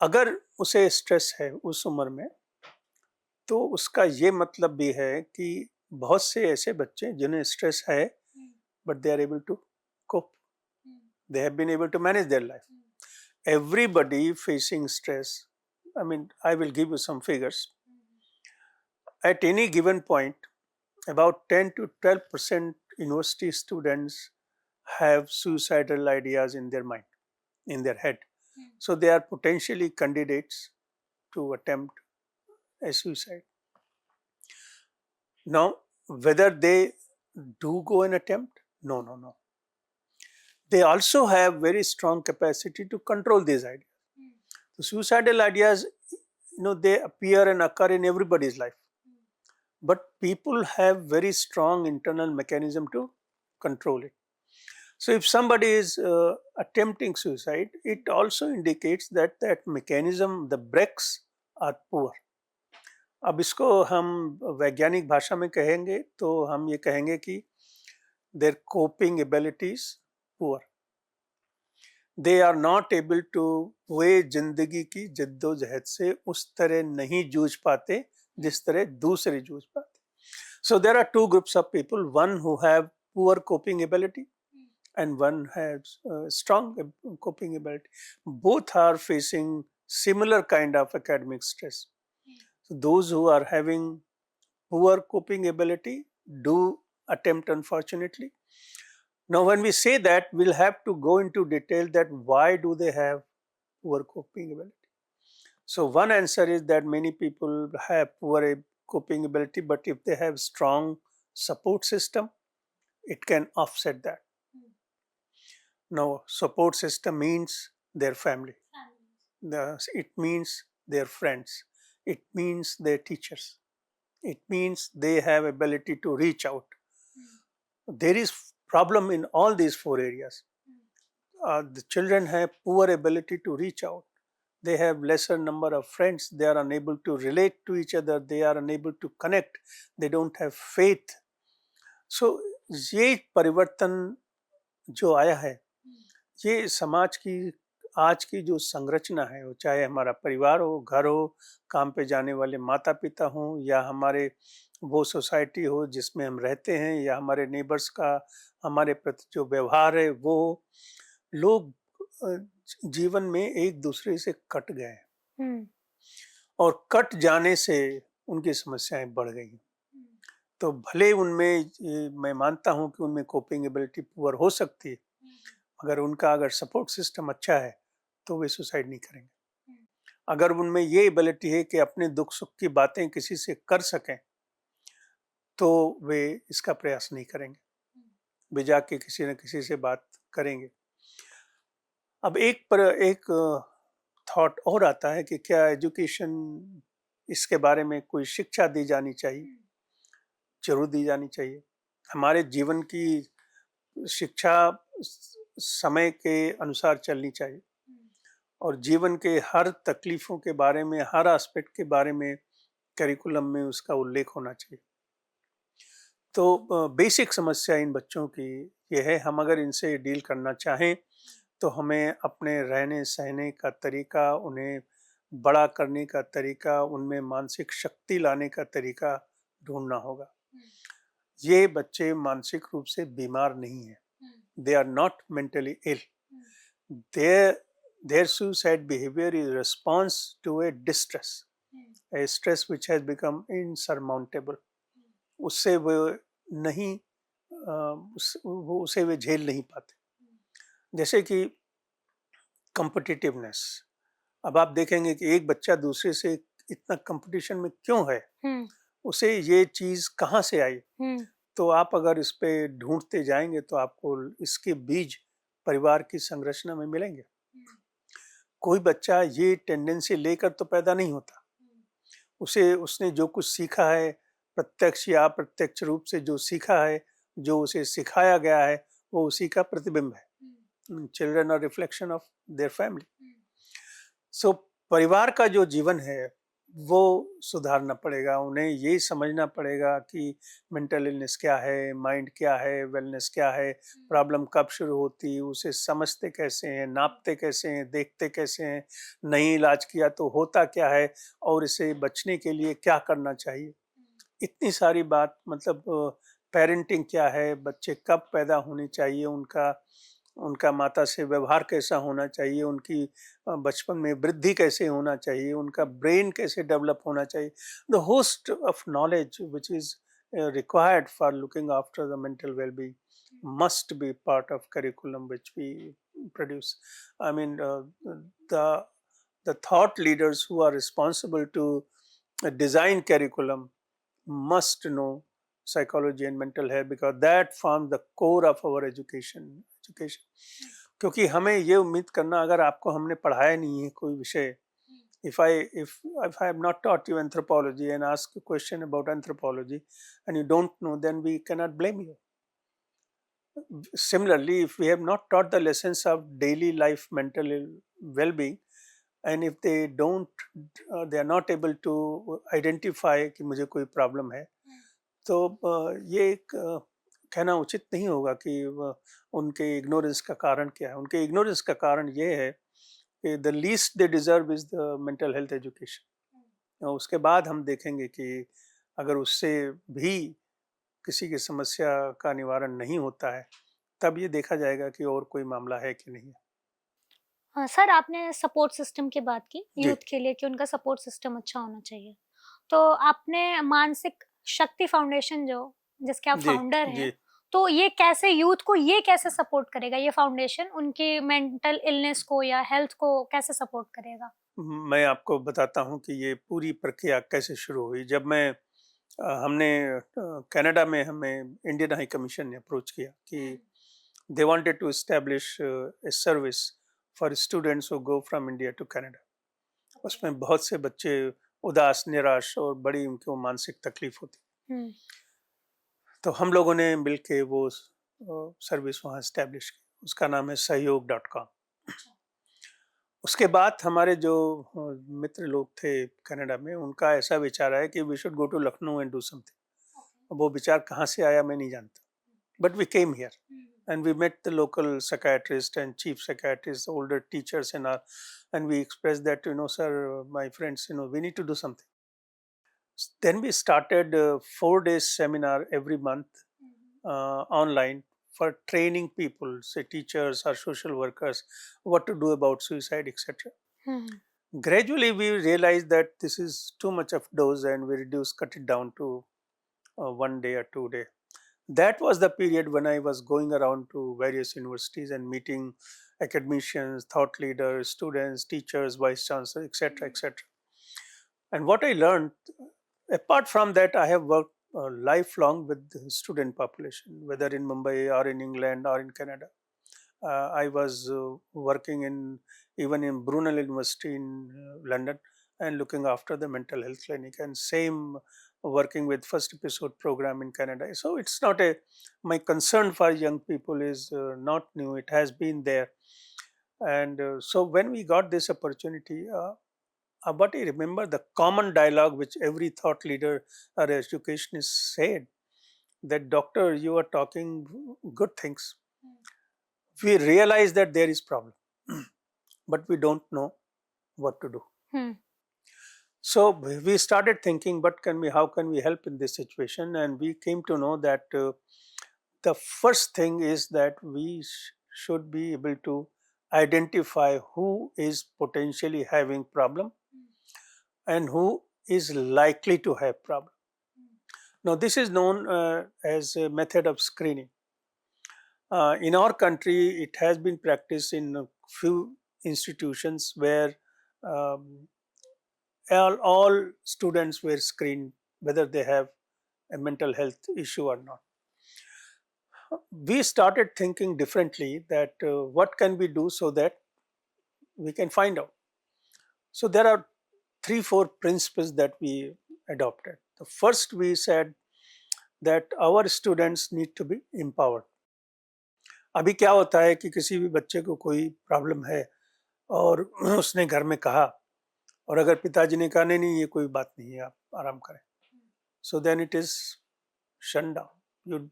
अगर उसे स्ट्रेस है उस उम्र में, तो उसका ये मतलब भी है कि बहुत से ऐसे बच्चे जिन्हें स्ट्रेस है but they are able to cope. They have been able to manage their life. Everybody facing stress, I mean, I will give you some figures. At any given point, about 10 to 12% university students have suicidal ideas in their mind, in their head. So they are potentially candidates to attempt a suicide. Now, whether they do go and attempt, no. They also have very strong capacity to control these ideas. The suicidal ideas, they appear and occur in everybody's life. But people have very strong internal mechanism to control it. So if somebody is attempting suicide, it also indicates that that mechanism, the brakes are poor. अब इसको हम वैज्ञानिक भाषा में कहेंगे तो हम ये कहेंगे कि their coping abilities poor. They are not able to, वे जिंदगी की जद्दोजहद से उस तरह नहीं जूझ पाते जिस तरह दूसरे जूझ पाते. So there are two groups of people, one who have poor coping ability and one has strong coping ability. Both are facing similar kind of academic stress. So those who are having poor coping ability do attempt, unfortunately. Now when we say that, we'll have to go into detail that why do they have poor coping ability. So one answer is that many people have poor coping ability, but if they have strong support system, it can offset that. Now support system means their family. It means their friends. It means their teachers. It means they have ability to reach out. There is problem in all these 4 areas. The children have poor ability to reach out. They have lesser number of friends. They are unable to relate to each other. They are unable to connect. They don't have faith. So ये परिवर्तन जो आया है, ये समाज की आज की जो संरचना है, वो चाहे हमारा परिवार हो, घर हो, काम पे जाने वाले माता पिता हों, या हमारे वो सोसाइटी हो जिसमें हम रहते हैं, या हमारे नेबर्स का हमारे प्रति जो व्यवहार है, वो लोग जीवन में एक दूसरे से कट गए हैं। और कट जाने से उनकी समस्याएं बढ़ गई। तो भले उनमें मैं मानता हूं कि उनमें कोपिंग एबिलिटी पुअर हो सकती है, मगर उनका अगर सपोर्ट सिस्टम अच्छा है तो वे सुसाइड नहीं करेंगे। अगर उनमें ये एबिलिटी है कि अपने दुख सुख की बातें किसी से कर सकें तो वे इसका प्रयास नहीं करेंगे, वे जाके किसी न किसी से बात करेंगे। अब एक थॉट और आता है कि क्या एजुकेशन, इसके बारे में कोई शिक्षा दी जानी चाहिए? जरूर दी जानी चाहिए। हमारे जीवन की शिक्षा समय के अनुसार चलनी चाहिए और जीवन के हर तकलीफों के बारे में, हर एस्पेक्ट के बारे में करिकुलम में उसका उल्लेख होना चाहिए। तो बेसिक समस्या इन बच्चों की ये है, हम अगर इनसे डील करना चाहें तो हमें अपने रहने सहने का तरीका, उन्हें बड़ा करने का तरीका, उनमें मानसिक शक्ति लाने का तरीका ढूंढना होगा। ये बच्चे मानसिक रूप से बीमार नहीं हैं, they are not mentally ill, their suicide behavior is response to a distress, a stress which has become insurmountable. उससे वो नहीं उसे वे झेल नहीं पाते। जैसे कि कॉम्पिटिटिवनेस, अब आप देखेंगे कि एक बच्चा दूसरे से इतना कंपटीशन में क्यों है, उसे ये चीज कहाँ से आई, तो आप अगर इस पे ढूंढते जाएंगे तो आपको इसके बीज परिवार की संरचना में मिलेंगे। कोई बच्चा ये टेंडेंसी लेकर तो पैदा नहीं होता, उसने जो कुछ सीखा है, प्रत्यक्ष या अप्रत्यक्ष रूप से जो सीखा है, जो उसे सिखाया गया है, वो उसी का प्रतिबिंब है। Children are reflection of their family. So परिवार का जो जीवन है वो सुधारना पड़ेगा, उन्हें ये समझना पड़ेगा कि मेंटल इलनेस क्या है, माइंड क्या है, वेलनेस क्या है, प्रॉब्लम कब शुरू होती है, उसे समझते कैसे हैं, नापते कैसे हैं, देखते कैसे हैं, नहीं इलाज किया तो होता क्या है और इसे बचने के लिए क्या करना चाहिए। इतनी सारी बात, मतलब पेरेंटिंग क्या है, बच्चे कब पैदा होने चाहिए, उनका माता से व्यवहार कैसा होना चाहिए, उनकी बचपन में वृद्धि कैसे होना चाहिए, उनका ब्रेन कैसे डेवलप होना चाहिए, the host of knowledge which is required for looking after the mental well-being must be part of curriculum which we produce. I mean, the the thought leaders who are responsible to design curriculum must know psychology and mental health because that forms the core of our education. क्योंकि हमें ये उम्मीद करना, अगर आपको हमने पढ़ाया नहीं है कोई विषय, if I have not taught you anthropology and ask a question about anthropology and you don't know, then we cannot blame you. Similarly, if we have not taught the lessons of daily life mental well-being and if they they are not able to identify कि मुझे कोई problem है, तो ये कहना उचित नहीं होगा कि उनके इग्नोरेंस का कारण क्या है। उनके इग्नोरेंस का कारण ये है कि the least they deserve is the mental health education. उसके बाद हम देखेंगे कि अगर उससे भी किसी की समस्या का निवारण नहीं होता है, तब ये देखा जाएगा कि और कोई मामला है कि नहीं है। हाँ सर, आपने सपोर्ट सिस्टम की बात की जी। यूथ के लिए कि उनका सपोर्ट सिस्टम अच्छा होना चाहिए। तो आपने मानसिक शक्ति फाउंडेशन जिसके आप जी फाउंडर हैं, जी तो ये कैसे यूथ को ये कैसे सपोर्ट करेगा, ये फाउंडेशन उनकी मेंटल इलनेस को या हेल्थ को कैसे सपोर्ट करेगा? मैं आपको बताता हूँ कि ये पूरी प्रक्रिया कैसे शुरू हुई। जब हमने कनाडा में हमें इंडियन हाई कमीशन ने अप्रोच किया कि they wanted to establish a service for students who go from India to Canada. उसमें बहुत से बच्चे उदास, निराश और बड़ी उनको मानसिक तकलीफ होती। तो हम लोगों ने मिलके वो सर्विस वहाँ एस्टेब्लिश की, उसका नाम है सहयोग.com। उसके बाद हमारे जो मित्र लोग थे कनाडा में, उनका ऐसा विचार आया कि we should go to Lucknow and do something. वो विचार कहाँ से आया मैं नहीं जानता, but we came here and we met the local psychiatrist and chief psychiatrist, older teachers and we expressed that, sir, my friends, we need to do something. Then we started 4 days seminar every month online for training people, say teachers or social workers, what to do about suicide, etc. Gradually, we realized that this is too much of dose, and we cut it down to 1 day or 2 day. That was the period when I was going around to various universities and meeting academicians, thought leaders, students, teachers, vice chancellors, etc., etc. And what I learned, apart from that, I have worked lifelong with the student population, whether in Mumbai or in England or in Canada. I was working in even in Brunel University in London and looking after the mental health clinic, and same working with First Episode program in Canada. So it's not a my concern for young people is not new. It has been there, and so when we got this opportunity. But I remember the common dialogue which every thought leader or educationist said that, doctor, you are talking good things. We realize that there is problem, but we don't know what to do. So we started thinking, how can we help in this situation? And we came to know that the first thing is that we should be able to identify who is potentially having problem and who is likely to have problem. Now, this is known as a method of screening. In our country, it has been practiced in a few institutions where um, all students were screened whether they have a mental health issue or not. We started thinking differently that what can we do so that we can find out. So there are 3-4 principles that we adopted. The first, we said that our students need to be empowered. अभी क्या होता है कि किसी भी बच्चे को कोई प्रॉब्लम है और उसने घर में कहा, और अगर पिताजी ने कहा नहीं नहीं ये कोई बात नहीं है, आप आराम करें, so then it is shut down.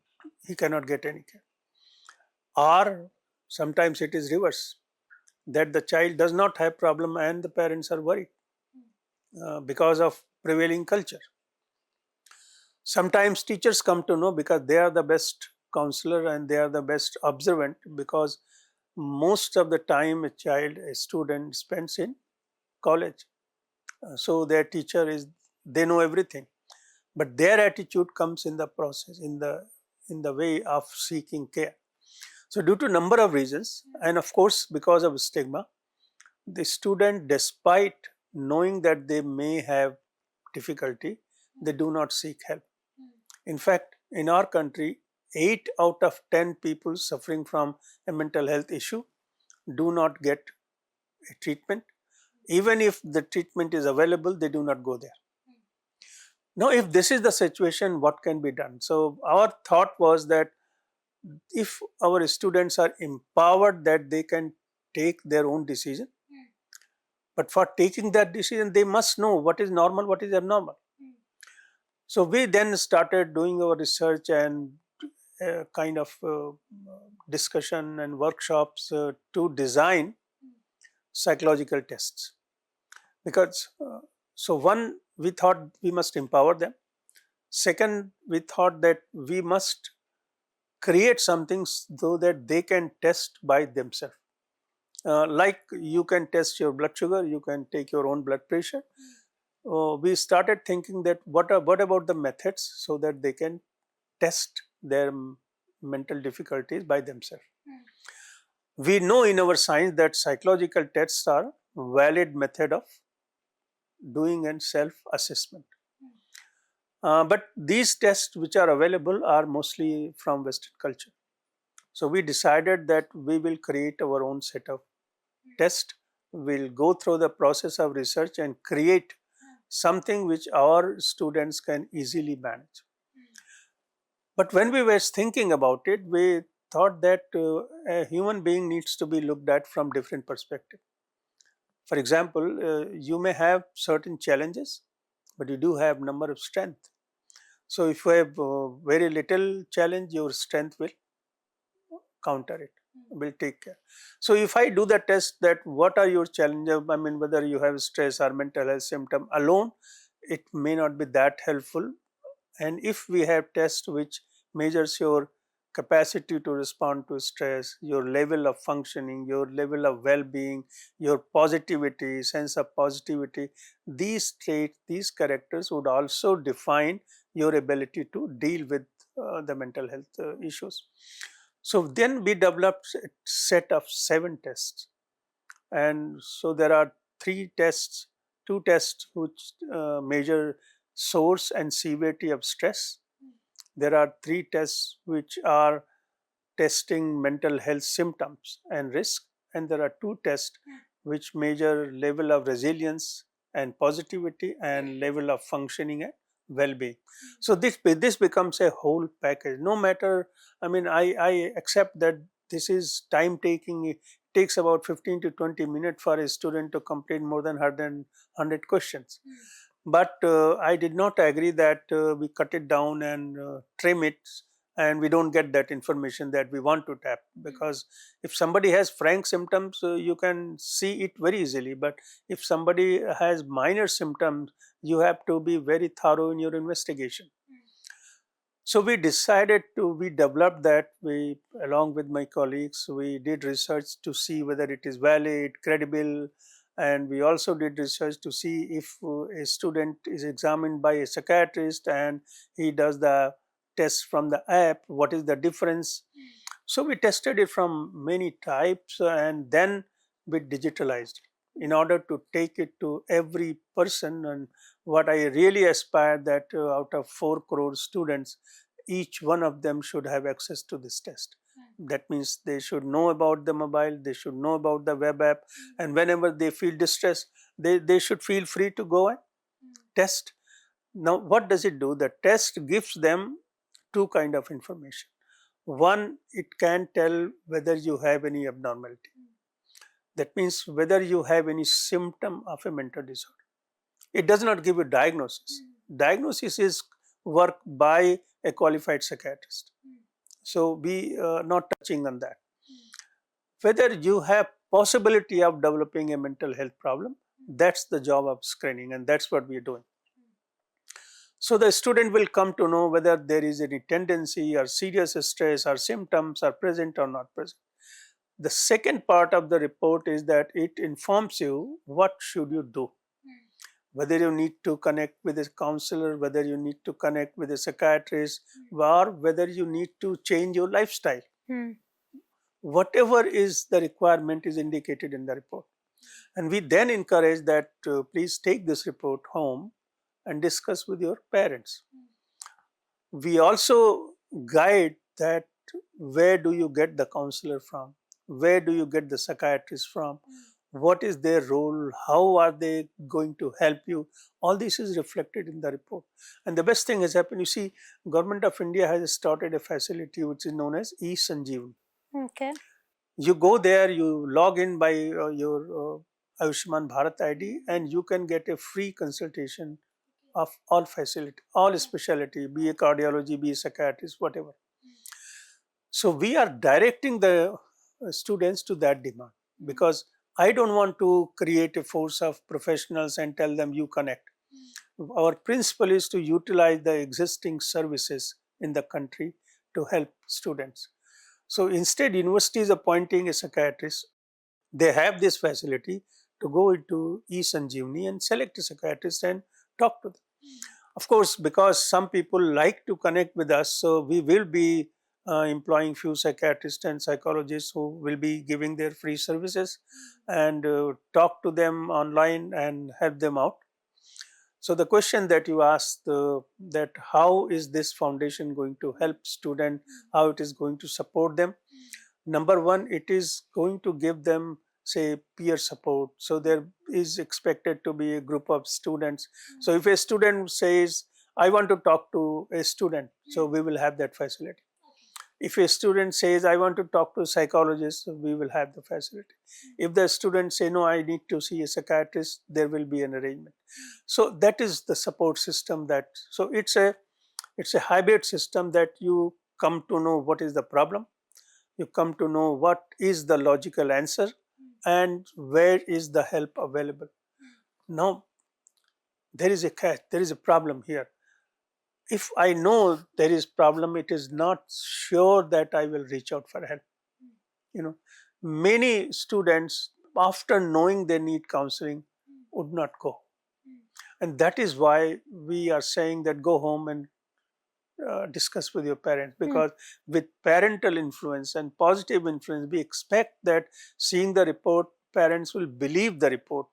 He cannot get any care. Or sometimes it is reverse, that the child does not have problem and the parents are worried because of prevailing culture. Sometimes teachers come to know because they are the best counselor and they are the best observant, because most of the time a student spends in college. So their teacher they know everything, but their attitude comes in the process, in the way of seeking care. So due to number of reasons, and of course because of stigma, the student, despite knowing that they may have difficulty, they do not seek help. In fact, in our country, 8 out of 10 people suffering from a mental health issue do not get a treatment. Even if the treatment is available, they do not go there. Now, if this is the situation, what can be done? So our thought was that if our students are empowered that they can take their own decision, but for taking that decision, they must know what is normal, what is abnormal. So we then started doing our research and kind of discussion and workshops to design psychological tests. Because so one, we thought we must empower them. Second, we thought that we must create something so that they can test by themselves. Like you can test your blood sugar, you can take your own blood pressure. We started thinking that what about the methods so that they can test their mental difficulties by themselves. We know in our science that psychological tests are valid method of doing and self-assessment. But these tests which are available are mostly from Western culture. So we decided that we will create our own set of tests. We'll go through the process of research and create something which our students can easily manage. But when we were thinking about it, we thought that a human being needs to be looked at from different perspectives. For example, you may have certain challenges, but you do have number of strength. So if you have very little challenge, your strength will counter it, will take care. So if I do the test that what are your challenges, I mean whether you have stress or mental health symptom alone, it may not be that helpful. And if we have test which measures your capacity to respond to stress, your level of functioning, your level of well-being, your positivity, sense of positivity, these traits, these characters would also define your ability to deal with the mental health issues. So then we developed a set of 7 tests, and so there are 3 tests, 2 tests which measure source and severity of stress. There are 3 tests which are testing mental health symptoms and risk, and there are 2 tests which measure level of resilience and positivity and level of functioning and well-being. So this becomes a whole package. No matter, I mean, I accept that this is time taking. It takes about 15 to 20 minutes for a student to complete more than 100 questions. But I did not agree that we cut it down and trim it, and we don't get that information that we want to tap. Because if somebody has frank symptoms, you can see it very easily. But if somebody has minor symptoms, you have to be very thorough in your investigation. So we developed that. We, along with my colleagues, we did research to see whether it is valid, credible, and we also did research to see if a student is examined by a psychiatrist and he does the test from the app, what is the difference. So we tested it from many types, and then we digitalized in order to take it to every person. And what I really aspire that out of 4 crore students, each one of them should have access to this test. That means they should know about the mobile, they should know about the web app, and whenever they feel distress, they should feel free to go and test. Now, what does it do? The test gives them 2 kind of information. One, it can tell whether you have any abnormality. That means whether you have any symptom of a mental disorder. It does not give a diagnosis. Diagnosis is work by a qualified psychiatrist. So we not touching on that. Whether you have possibility of developing a mental health problem, that's the job of screening, and that's what we are doing. So the student will come to know whether there is any tendency or serious stress or symptoms are present or not present. The second part of the report is that it informs you what should you do. Whether you need to connect with a counselor, whether you need to connect with a psychiatrist, or whether you need to change your lifestyle. Whatever is the requirement is indicated in the report. And we then encourage that please take this report home and discuss with your parents. We also guide that where do you get the counselor from, where do you get the psychiatrist from, what is their role, how are they going to help you. All this is reflected in the report. And the best thing has happened. You see, Government of India has started a facility which is known as eSanjeevani. Okay. You go there, you log in by your Ayushman Bharat ID, and you can get a free consultation of all facility, all specialty, be a cardiology, be a psychiatrist, whatever. So we are directing the students to that demand, because I don't want to create a force of professionals and tell them you connect. Our principle is to utilize the existing services in the country to help students. So instead, university is appointing a psychiatrist. They have this facility to go into eSanjeevani and select a psychiatrist and talk to them. Of course, because some people like to connect with us, so we will be employing few psychiatrists and psychologists who will be giving their free services and talk to them online and help them out. So the question that you asked, that how is this foundation going to help student, how it is going to support them? Number one, it is going to give them, say, peer support. So there is expected to be a group of students. So if a student says, I want to talk to a student, so we will have that facility. If a student says, I want to talk to a psychologist, we will have the facility. If the student say, no, I need to see a psychiatrist, there will be an arrangement. So that is the support system. That so it's a hybrid system that you come to know what is the problem, you come to know what is the logical answer, and where is the help available. Now, there is a catch, there is a problem here. if I know there is problem, it is not sure that I will reach out for help. You know, many students, after knowing they need counseling, would not go. And that is why we are saying that go home and discuss with your parents, because with parental influence and positive influence, we expect that seeing the report, parents will believe the report,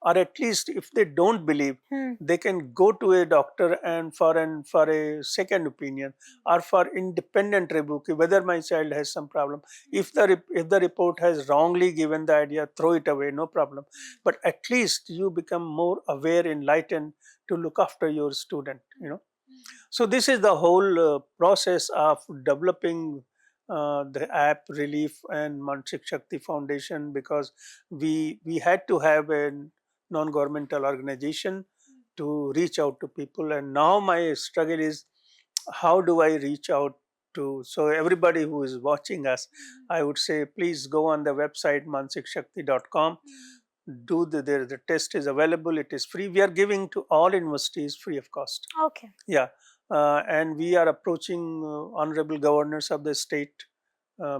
or at least if they don't believe, they can go to a doctor and for a second opinion or for independent review ki whether my child has some problem. If the report has wrongly given the idea, throw it away, no problem. But at least you become more aware, enlightened to look after your student. So this is the whole process of developing the app Relief and Manchik Shakti Foundation, because we had to have a non-governmental organization to reach out to people. And now my struggle is, how do I reach out to, so everybody who is watching us, I would say please go on the website mansikshakti.com. Do the test is available, it is free. We are giving to all universities free of cost. Okay. Yeah. And we are approaching honorable governors of the state,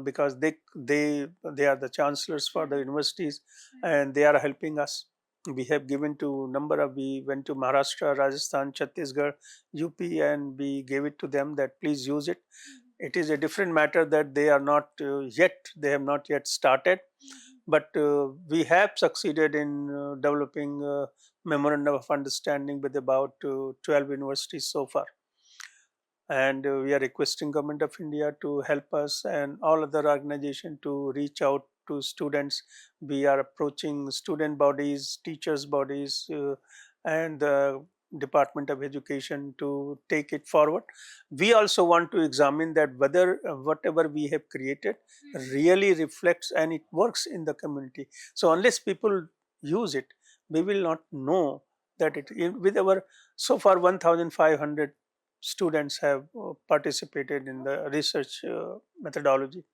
because they are the chancellors for the universities, and they are helping us. We have given to we went to Maharashtra, Rajasthan, Chhattisgarh, UP, and we gave it to them that please use it. It is a different matter that they are not they have not yet started, but we have succeeded in developing memorandum of understanding with about 12 universities so far. And we are requesting Government of India to help us and all other organizations to reach out to students. We are approaching student bodies, teachers bodies, and the Department of Education to take it forward. We also want to examine that whether whatever we have created really reflects and it works in the community. So unless people use it, we will not know that with our so far 1,500 students have participated in the research methodology,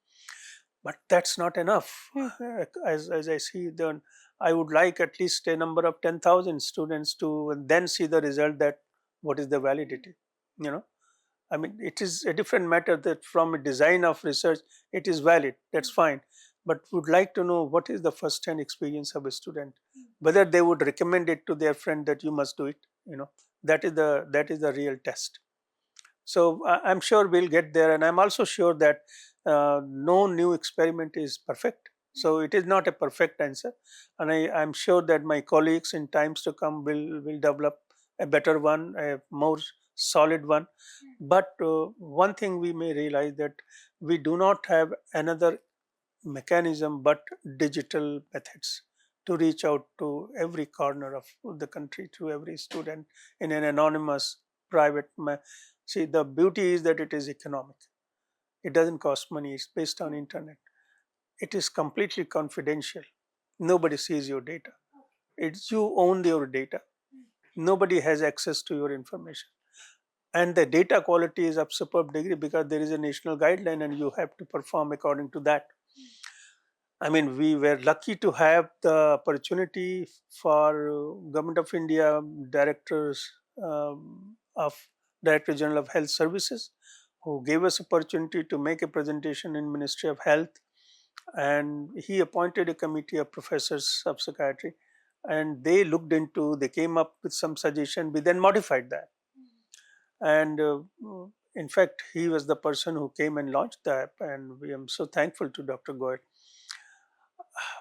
but that's not enough. As I see, then I would like at least a number of 10,000 students to then see the result, that what is the validity. I mean, it is a different matter that from a design of research it is valid, that's fine, but would like to know what is the first hand experience of a student, whether they would recommend it to their friend that you must do it. That is the real test. So I'm sure we'll get there, and I'm also sure that no new experiment is perfect. So it is not a perfect answer, and I'm sure that my colleagues in times to come will develop a better one, a more solid one. But one thing we may realize, that we do not have another mechanism but digital methods to reach out to every corner of the country, to every student in an anonymous private See, the beauty is that it is economic. It doesn't cost money. It's based on internet. It is completely confidential. Nobody sees your data. It's you own your data. Nobody has access to your information. And the data quality is of superb degree, because there is a national guideline and you have to perform according to that. I mean, we were lucky to have the opportunity for Government of India directors of Director General of Health Services, who gave us opportunity to make a presentation in Ministry of Health, and he appointed a committee of professors of psychiatry, and they came up with some suggestion. We then modified that, and in fact, he was the person who came and launched the app, and we am so thankful to Dr. Goyal.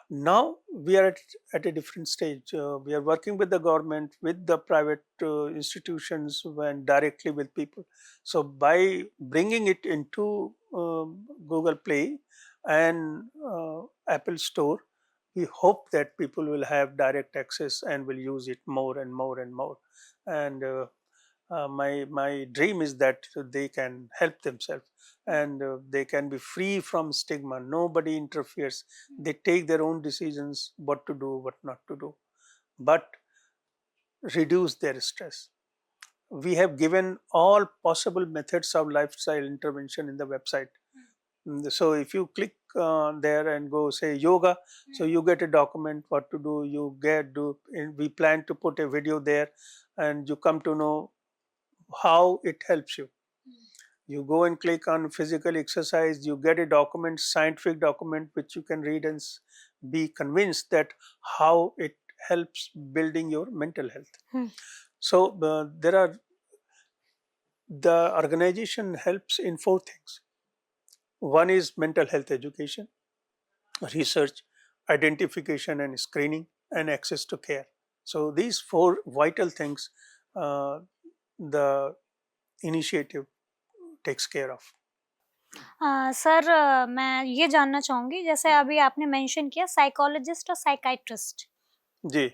Now we are at a different stage. We are working with the government, with the private institutions, and directly with people. So by bringing it into Google Play and Apple Store, we hope that people will have direct access and will use it more and more and more. And my dream is that they can help themselves, and they can be free from stigma. Nobody interferes. They take their own decisions, what to do, what not to do, but reduce their stress. We have given all possible methods of lifestyle intervention in the website. So if you click there and go say yoga, so you get a document what to do. We plan to put a video there, and you come to know how it helps you. You go and click on physical exercise, you get a document, scientific document, which you can read and be convinced that how it helps building your mental health. So the organization helps in 4 things. One is mental health education, research, identification and screening, and access to care. So these 4 vital things the initiative takes care of. Sir मैं ये जानना चाहूंगी, जैसे अभी आपने mention किया psychologist और psychiatrist, जी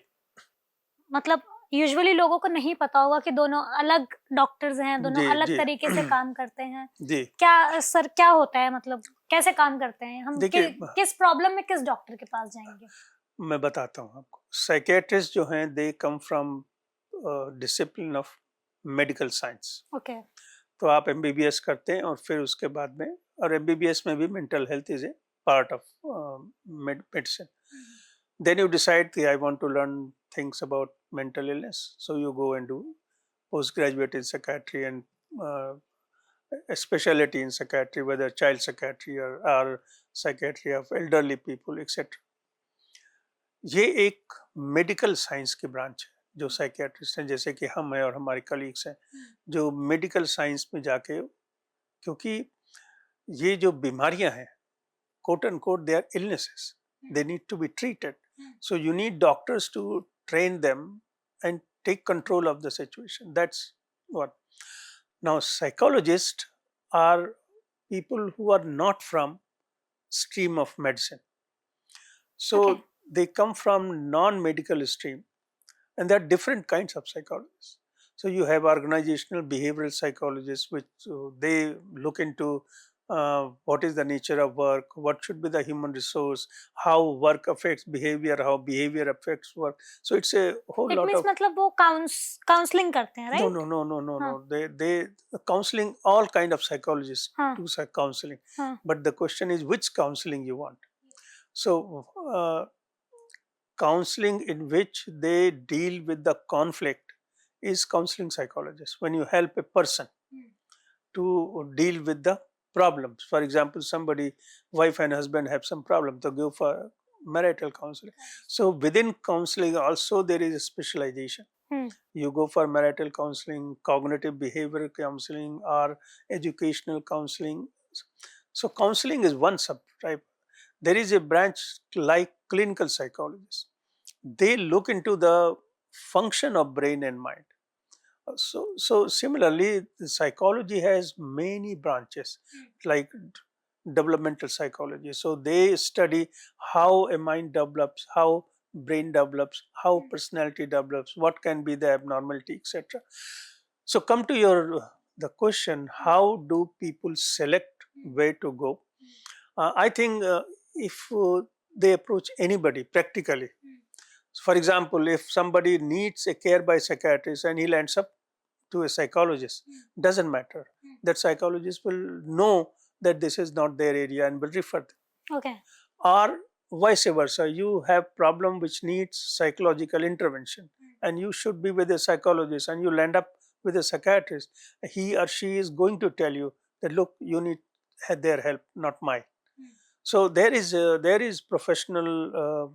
मतलब यूजुअली लोगों को नहीं पता होगा कि दोनों अलग डॉक्टर्स हैं, दोनों जी अलग जी तरीके से काम करते हैं। जी क्या सर क्या होता है, मतलब कैसे काम करते हैं हम, देखिए, किस प्रॉब्लम में किस डॉक्टर के पास जाएंगे? मैं बताता हूँ आपको। साइकेट्रिस्ट जो हैं they come from discipline of medical science. Okay. तो आप एमबीबीएस करते हैं और फिर उसके बाद में, और एमबीबीएस में भी mental health is a part of medicine. Then you decide that I want to learn things about mental illness, so you go and do postgraduate in psychiatry and a specialty in psychiatry, whether child psychiatry or psychiatry of elderly people, etc. ये एक medical science की branch है जो psychiatrist हैं, जैसे कि हम हैं और हमारे कलीग्स हैं जो मेडिकल साइंस में जाके, क्योंकि ये जो बीमारियां हैं quote unquote they are illnesses, they need to be treated, so you need doctors to train them and take control of the situation. That's what. Now psychologists are people who are not from stream of medicine, so Okay. they come from non-medical stream, and there are different kinds of psychologists. So you have organizational behavioral psychologists, which they look into what is the nature of work, what should be the human resource, how work affects behavior, how behavior affects work. So it's a whole it lot means of मतलब वो counselling करते हैं, no right? no no no no हाँ. no they counseling, all kind of psychologists हाँ. do counseling, हाँ. but the question is which counseling you want. So counseling in which they deal with the conflict is counseling psychologist. When you help a person to deal with the problems, for example, somebody, wife and husband have some problem, to go for marital counseling. So within counseling also there is a specialization. You go for marital counseling, cognitive behavioral counseling, or educational counseling. So counseling is one subtype. There is a branch like clinical psychologists. They look into the function of brain and mind. So similarly, the psychology has many branches, like developmental psychology. So they study how a mind develops, how brain develops, how personality develops, what can be the abnormality, etc. So come to the question: how do people select where to go? I think if they approach anybody practically, for example, if somebody needs a care by psychiatrist and he lands up to a psychologist, doesn't matter. That psychologist will know that this is not their area and will refer them. Okay. Or vice versa, you have problem which needs psychological intervention and you should be with a psychologist and you land up with a psychiatrist. He or she is going to tell you that look, you need their help, not mine. So there is professional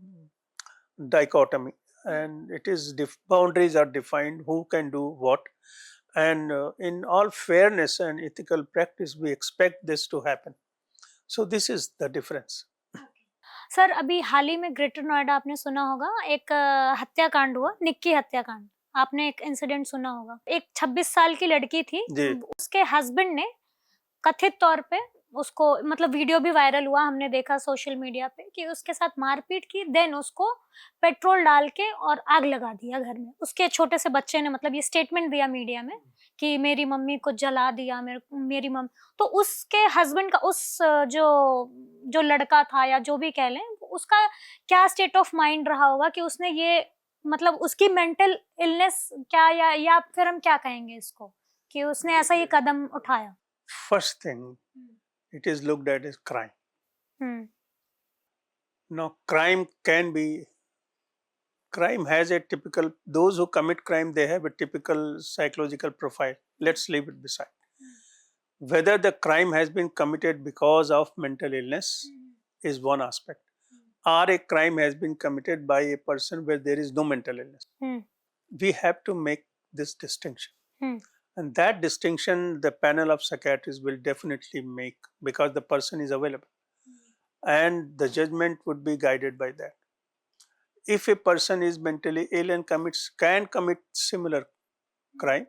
dichotomy, and it is boundaries are defined, who can do what, and in all fairness and ethical practice we expect this to happen. So this is the difference. Sir अभी हाल ही में greater Noida आपने सुना होगा, एक हत्याकांड हुआ, निक्की हत्याकांड, आपने एक इंसिडेंट सुना होगा। एक 26 साल की लड़की थी, उसके हस्बैंड ने कथित तौर पे उसको, मतलब वीडियो भी वायरल हुआ, हमने देखा सोशल मीडिया पे, कि उसके साथ मारपीट की, देन उसको पेट्रोल डाल के और आग लगा दिया घर में। उसके छोटे से बच्चे ने मतलब ये स्टेटमेंट दिया मीडिया में कि मेरी मम्मी को जला दिया, मेरी मम्मी। तो उसके हस्बैंड का, उस जो लड़का था या जो भी कह लें, उसका क्या स्टेट ऑफ माइंड रहा होगा कि उसने ये, मतलब उसकी मेंटल इलनेस क्या, या फिर हम क्या कहेंगे इसको, कि उसने ऐसा ये कदम उठाया? First thing, it is looked at as crime. Now crime has a typical, those who commit crime, they have a typical psychological profile. let's leave it beside. Whether the crime has been committed because of mental illness is one aspect, or a crime has been committed by a person where there is no mental illness. We have to make this distinction. And that distinction the panel of psychiatrists will definitely make, because the person is available. And the judgment would be guided by that. If a person is mentally ill and can commit similar crime,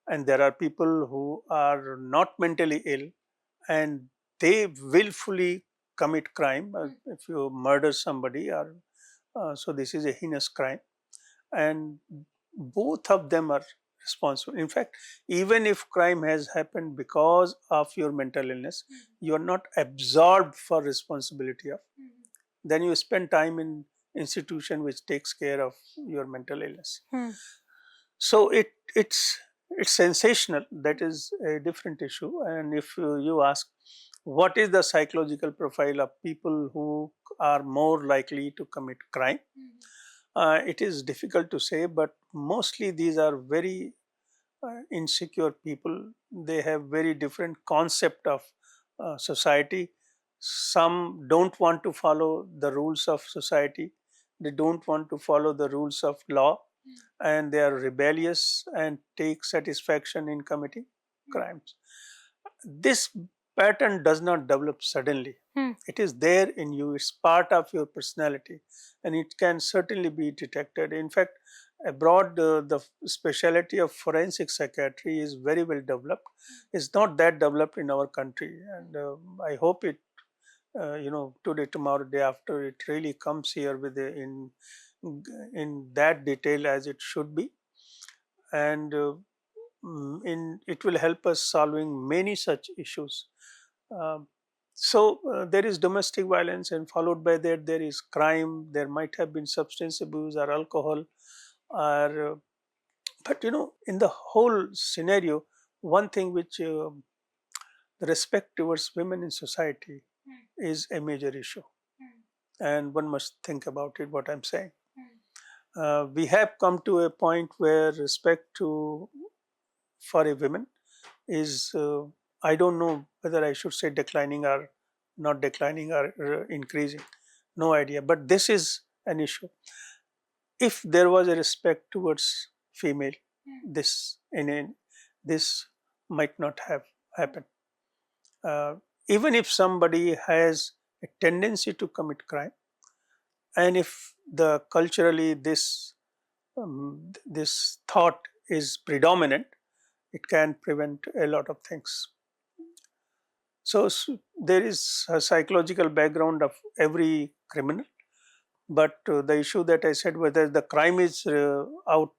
and there are people who are not mentally ill and they willfully commit crime, if you murder somebody, or so this is a heinous crime, and both of them are responsible. In fact, even if crime has happened because of your mental illness, you are not absolved for responsibility of. Then you spend time in institution which takes care of your mental illness. So it's sensational. That is a different issue. And if you ask, what is the psychological profile of people who are more likely to commit crime? It is difficult to say, but mostly these are very insecure people. They have very different concept of society. Some don't want to follow the rules of society. They don't want to follow the rules of law, and they are rebellious and take satisfaction in committing crimes. This pattern does not develop suddenly. It is there in you. It's part of your personality, and it can certainly be detected. In fact, abroad, the specialty of forensic psychiatry is very well developed. It's not that developed in our country, and I hope it, today, tomorrow, day after, it really comes here with in that detail as it should be, and it will help us solving many such issues. So there is domestic violence, and followed by that there is crime. There might have been substance abuse or alcohol, or but in the whole scenario, one thing which the respect towards women in society is a major issue, and one must think about it. What I'm saying, we have come to a point where respect for a woman is, I don't know whether I should say declining or not declining or increasing, no idea, but this is an issue. If there was a respect towards female, this might not have happened. Even if somebody has a tendency to commit crime, and if the culturally this thought is predominant, it can prevent a lot of things. So there is a psychological background of every criminal, but the issue that I said, whether the crime is out,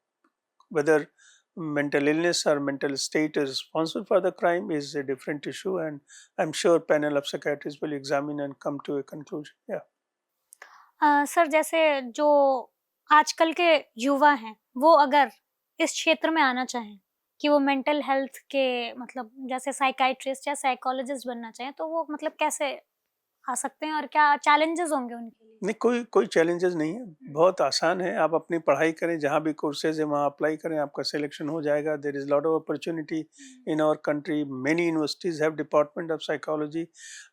whether mental illness or mental state is responsible for the crime, is a different issue, and I'm sure panel of psychiatrists will examine and come to a conclusion. Yeah. Sir, जैसे जो आजकल के युवा हैं, वो अगर इस क्षेत्र में आना चाहें कि वो मेंटल हेल्थ के मतलब जैसे साइकाइट्रिस्ट या साइकोलॉजिस्ट बनना चाहें, तो वो मतलब कैसे आ सकते हैं और क्या चैलेंजेस होंगे उनके लिए? नहीं, कोई चैलेंजेस नहीं है, बहुत आसान है. आप अपनी पढ़ाई करें, जहाँ भी कोर्सेज है वहाँ अप्लाई करें, आपका सिलेक्शन हो जाएगा. There is lot of opportunity in our country. Many universities have department of psychology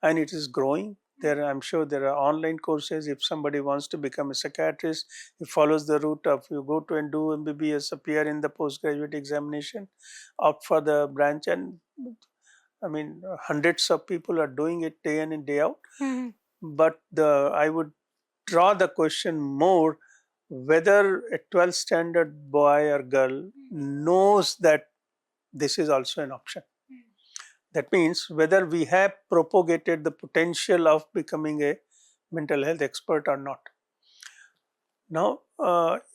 and it is growing. I'm sure there are online courses. If somebody wants to become a psychiatrist, he follows the route of you go to and do MBBS, appear in the postgraduate examination, opt for the branch, and I mean hundreds of people are doing it day in and day out. But I would draw the question more whether a 12th standard boy or girl knows that this is also an option. That means whether we have propagated the potential of becoming a mental health expert or not. Now,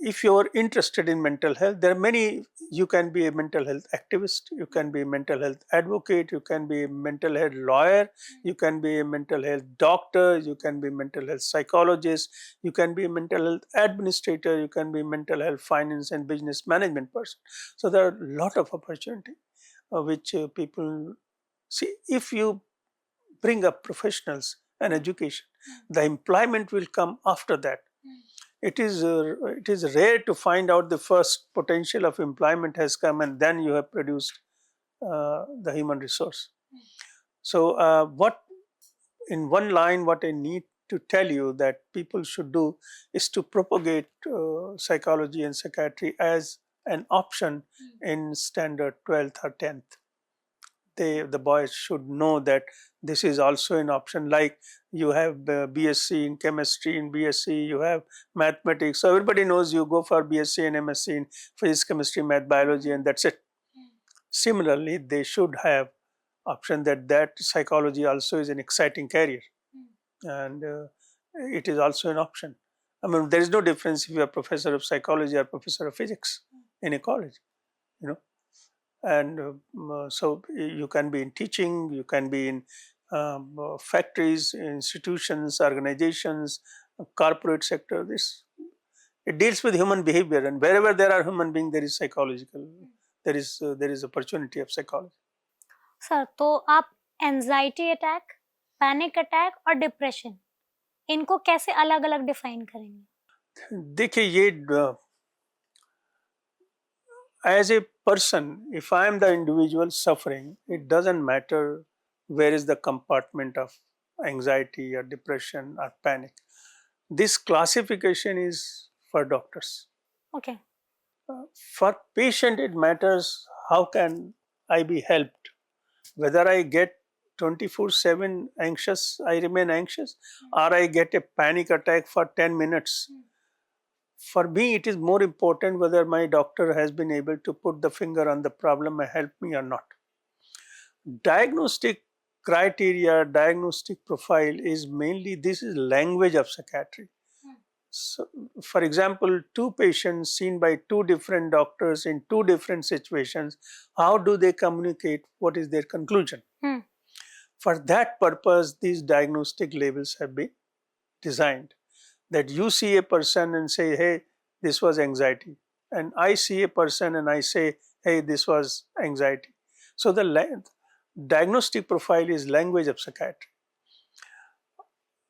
if you are interested in mental health, there are many. You can be a mental health activist, you can be a mental health advocate, you can be a mental health lawyer, you can be a mental health doctor, you can be a mental health psychologist, you can be a mental health administrator, you can be a mental health finance and business management person. So there are a lot of opportunity which people see. If you bring up professionals and education, the employment will come after that. It is rare to find out the first potential of employment has come and then you have produced the human resource. So what in one line, what I need to tell you that people should do is to propagate psychology and psychiatry as an option in standard 12th or 10th. The boys should know that this is also an option. Like you have BSc in chemistry, in BSc you have mathematics. So everybody knows you go for BSc and MSc in physics, chemistry, math, biology, and that's it. Similarly, they should have option that psychology also is an exciting career, and it is also an option. I mean, there is no difference if you are professor of psychology or professor of physics in a college, you know. And so you can be in teaching, you can be in factories, institutions, organizations, corporate sector. It deals with human behavior, and wherever there are human beings, there is psychological. There is opportunity of psychology. Sir, तो आप anxiety attack, panic attack और depression इनको कैसे अलग-अलग define करेंगे? देखिए, ये as a person, if I am the individual suffering, it doesn't matter where is the compartment of anxiety or depression or panic. This classification is for doctors. Okay. For patient, it matters how can I be helped. Whether I get 24/7 anxious, I remain anxious, or I get a panic attack for 10 minutes. For me, it is more important whether my doctor has been able to put the finger on the problem and help me or not. Diagnostic criteria, diagnostic profile is mainly, this is language of psychiatry. So, for example, two patients seen by two different doctors in two different situations, how do they communicate? What is their conclusion? For that purpose, these diagnostic labels have been designed. That you see a person and say, hey, this was anxiety. And I see a person and I say, hey, this was anxiety. So the diagnostic profile is language of psychiatry.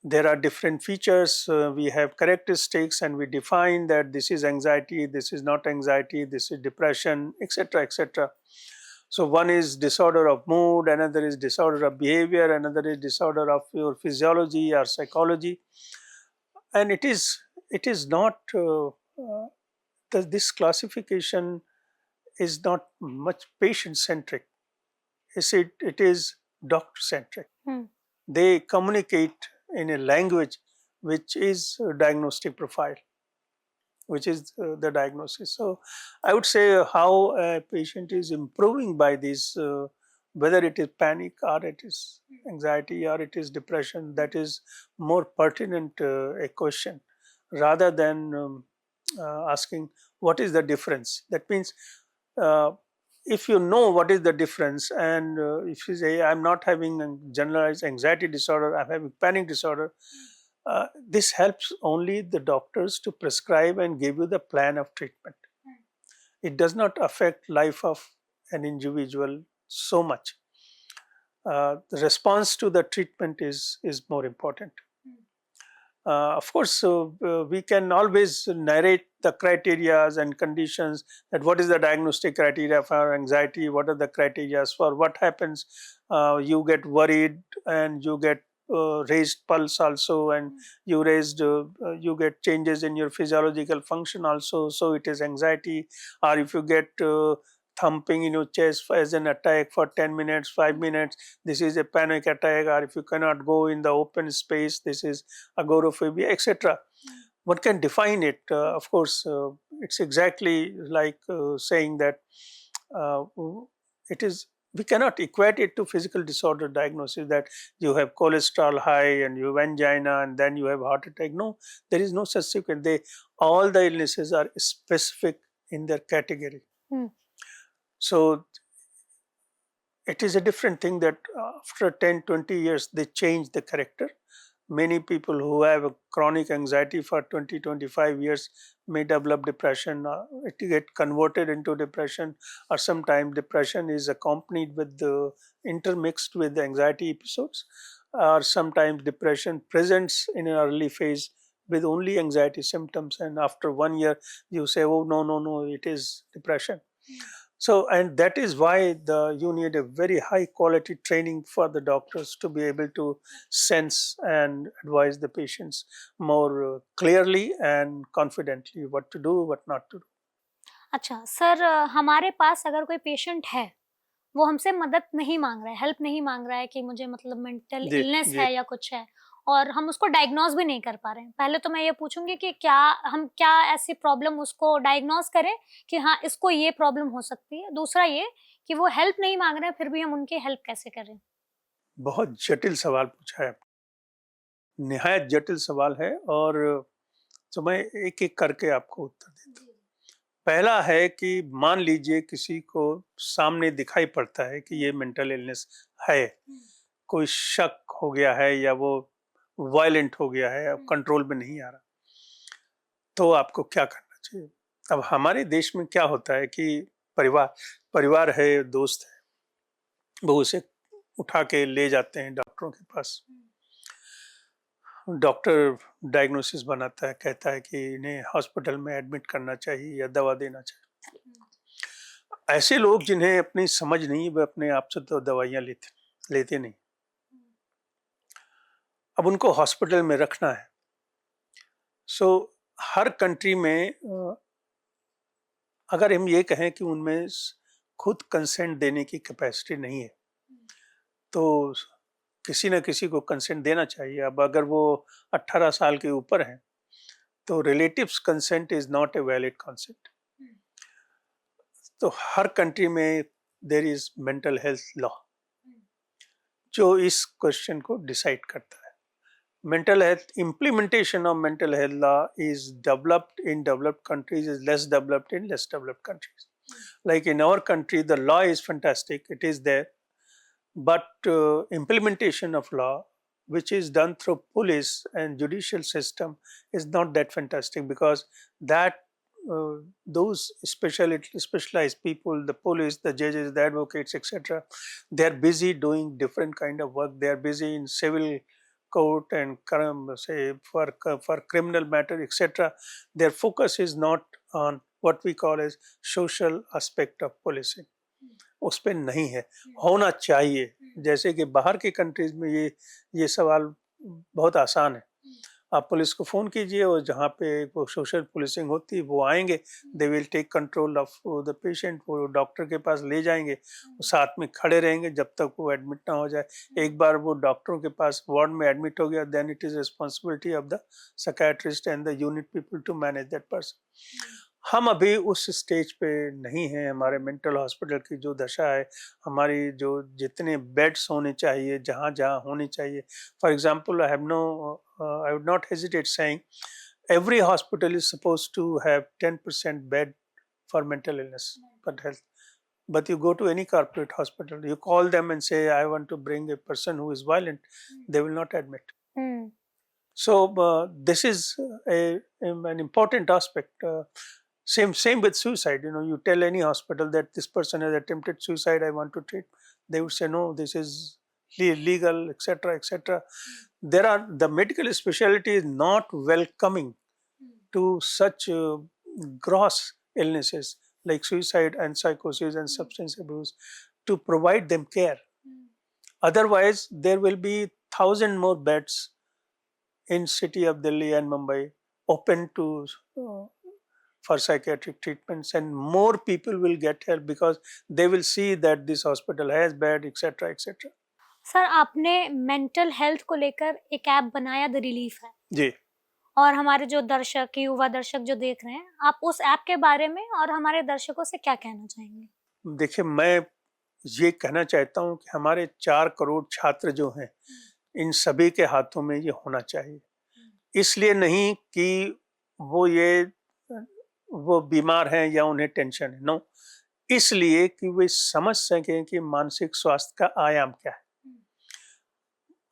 There are different features. We have characteristics and we define that this is anxiety, this is not anxiety, this is depression, etc., etc. So one is disorder of mood, another is disorder of behavior, another is disorder of your physiology or psychology. And it is not, this classification is not much patient-centric. It is doctor-centric. They communicate in a language which is a diagnostic profile, which is the diagnosis. So I would say how a patient is improving by this, whether it is panic or it is anxiety or it is depression, that is more pertinent a question rather than asking what is the difference. That means if you know what is the difference, and if you say I'm not having a generalized anxiety disorder, I'm having panic disorder, this helps only the doctors to prescribe and give you the plan of treatment. It does not affect life of an individual so much. The response to the treatment is more important. Of course, we can always narrate the criteria and conditions, that what is the diagnostic criteria for anxiety, what are the criteria for what happens. You get worried and you get raised pulse also, and you get changes in your physiological function also, so it is anxiety. Or if you get thumping in your chest as an attack for 10 minutes, 5 minutes, this is a panic attack. Or if you cannot go in the open space, this is agoraphobia, etc. One can define it. Of course, it's exactly like saying that we cannot equate it to physical disorder diagnosis, that you have cholesterol high and you have angina and then you have heart attack. No, there is no such sequence. All the illnesses are specific in their category. So it is a different thing that after 10, 20 years, they change the character. Many people who have a chronic anxiety for 20, 25 years may develop depression. It get converted into depression, or sometimes depression is accompanied with intermixed with anxiety episodes, or sometimes depression presents in an early phase with only anxiety symptoms, and after 1 year you say, oh, no, it is depression. So, and that is why you need a very high quality training for the doctors to be able to sense and advise the patients more clearly and confidently what to do, what not to do. अच्छा sir, हमारे पास अगर कोई patient है, वो हमसे मदद नहीं माँग रहा है, हेल्प नहीं माँग रहा है कि मुझे मतलब मेंटल जी, इलनेस जी। है या कुछ है, और हम उसको डायग्नोज़ भी नहीं कर पा रहे हैं। पहले तो मैं ये पूछूँगी कि क्या ऐसी प्रॉब्लम उसको डायग्नोज़ करें कि हाँ, इसको ये प्रॉब्लम हो सकती है। दूसरा ये कि वो हेल्प नहीं माँग रहे हैं, फिर भी हम उनकी हेल्प कैसे करें? बहुत जटिल सवाल पूछा है आपने। निहायत जटिल सवाल है, और तो मैं एक-एक करके आपको उत्तर देता हूँ। पहला है कि मान लीजिए किसी को सामने दिखाई पड़ता है कि ये मेंटल इलनेस है, कोई शक हो गया है या वो वायलेंट हो गया है, अब कंट्रोल में नहीं आ रहा, तो आपको क्या करना चाहिए? अब हमारे देश में क्या होता है कि परिवार परिवार है, दोस्त है, वो उसे उठा के ले जाते हैं डॉक्टरों के पास। डॉक्टर डायग्नोसिस बनाता है, कहता है कि इन्हें हॉस्पिटल में एडमिट करना चाहिए या दवा देना चाहिए। ऐसे लोग जिन्हें अपनी समझ नहीं, वे अपने आप से तो दवाइयाँ लेते नहीं। अब उनको हॉस्पिटल में रखना है। सो हर कंट्री में अगर हम ये कहें कि उनमें खुद कंसेंट देने की कैपेसिटी नहीं है, तो किसी न किसी को कंसेंट देना चाहिए। अब अगर वो 18 साल के ऊपर हैं, तो relatives consent is not a valid consent. तो हर कंट्री में there is mental health law जो इस क्वेश्चन को डिसाइड करता है। Mental health implementation of mental health law is developed in developed countries, is less developed in less developed countries. Like in our country, the law is fantastic, it is there, but implementation of law, which is done through police and judicial system, is not that fantastic, because that those specialized people, the police, the judges, the advocates, etc., they are busy doing different kind of work. They are busy in civil court and say for criminal matter, etc. Their focus is not on what we call as social aspect of policing. उस पे नहीं है, होना चाहिए। जैसे कि बाहर के कंट्रीज में ये सवाल बहुत आसान है। आप पुलिस को फोन कीजिए और जहाँ पे वो सोशल पुलिसिंग होती है वो आएंगे, they will take control of the patient, वो डॉक्टर के पास ले जाएंगे, वो साथ में खड़े रहेंगे जब तक वो एडमिट ना हो जाए। एक बार वो डॉक्टरों के पास वार्ड में एडमिट हो गया, then it is responsibility of the psychiatrist and the unit people to manage that person. हम अभी उस स्टेज पे नहीं हैं। हमारे मेंटल हॉस्पिटल की जो दशा है, हमारी जो जितने बेड्स होने चाहिए, जहाँ जहाँ होने चाहिए, for example I would not hesitate saying every hospital is supposed to have 10% bed for mental illness, but health. But you go to any corporate hospital, you call them and say, I want to bring a person who is violent, they will not admit. So this is an important aspect. Same with suicide. You know, you tell any hospital that this person has attempted suicide, I want to treat. They would say, no, this is legal, etc., etc. The medical specialty is not welcoming to such gross illnesses like suicide and psychosis and substance abuse, to provide them care. Otherwise, there will be 1,000 more beds in city of Delhi and Mumbai open to for psychiatric treatments, and more people will get help because they will see that this hospital has bed, etc., etc. Sir, आपने mental health को लेकर एक app बनाया, the relief है जी। और हमारे जो दर्शक, युवा दर्शक जो देख रहे हैं, आप उस ऐप के बारे में और हमारे दर्शकों से क्या कहना चाहेंगे? देखिए, मैं ये कहना चाहता हूँ कि हमारे 4 करोड़ छात्र जो हैं, इन सभी के हाथों में ये होना चाहिए। इसलिए नहीं कि वो बीमार हैं या उन्हें टेंशन है, नो, इसलिए कि वे समझ सकें कि मानसिक स्वास्थ्य का आयाम क्या है।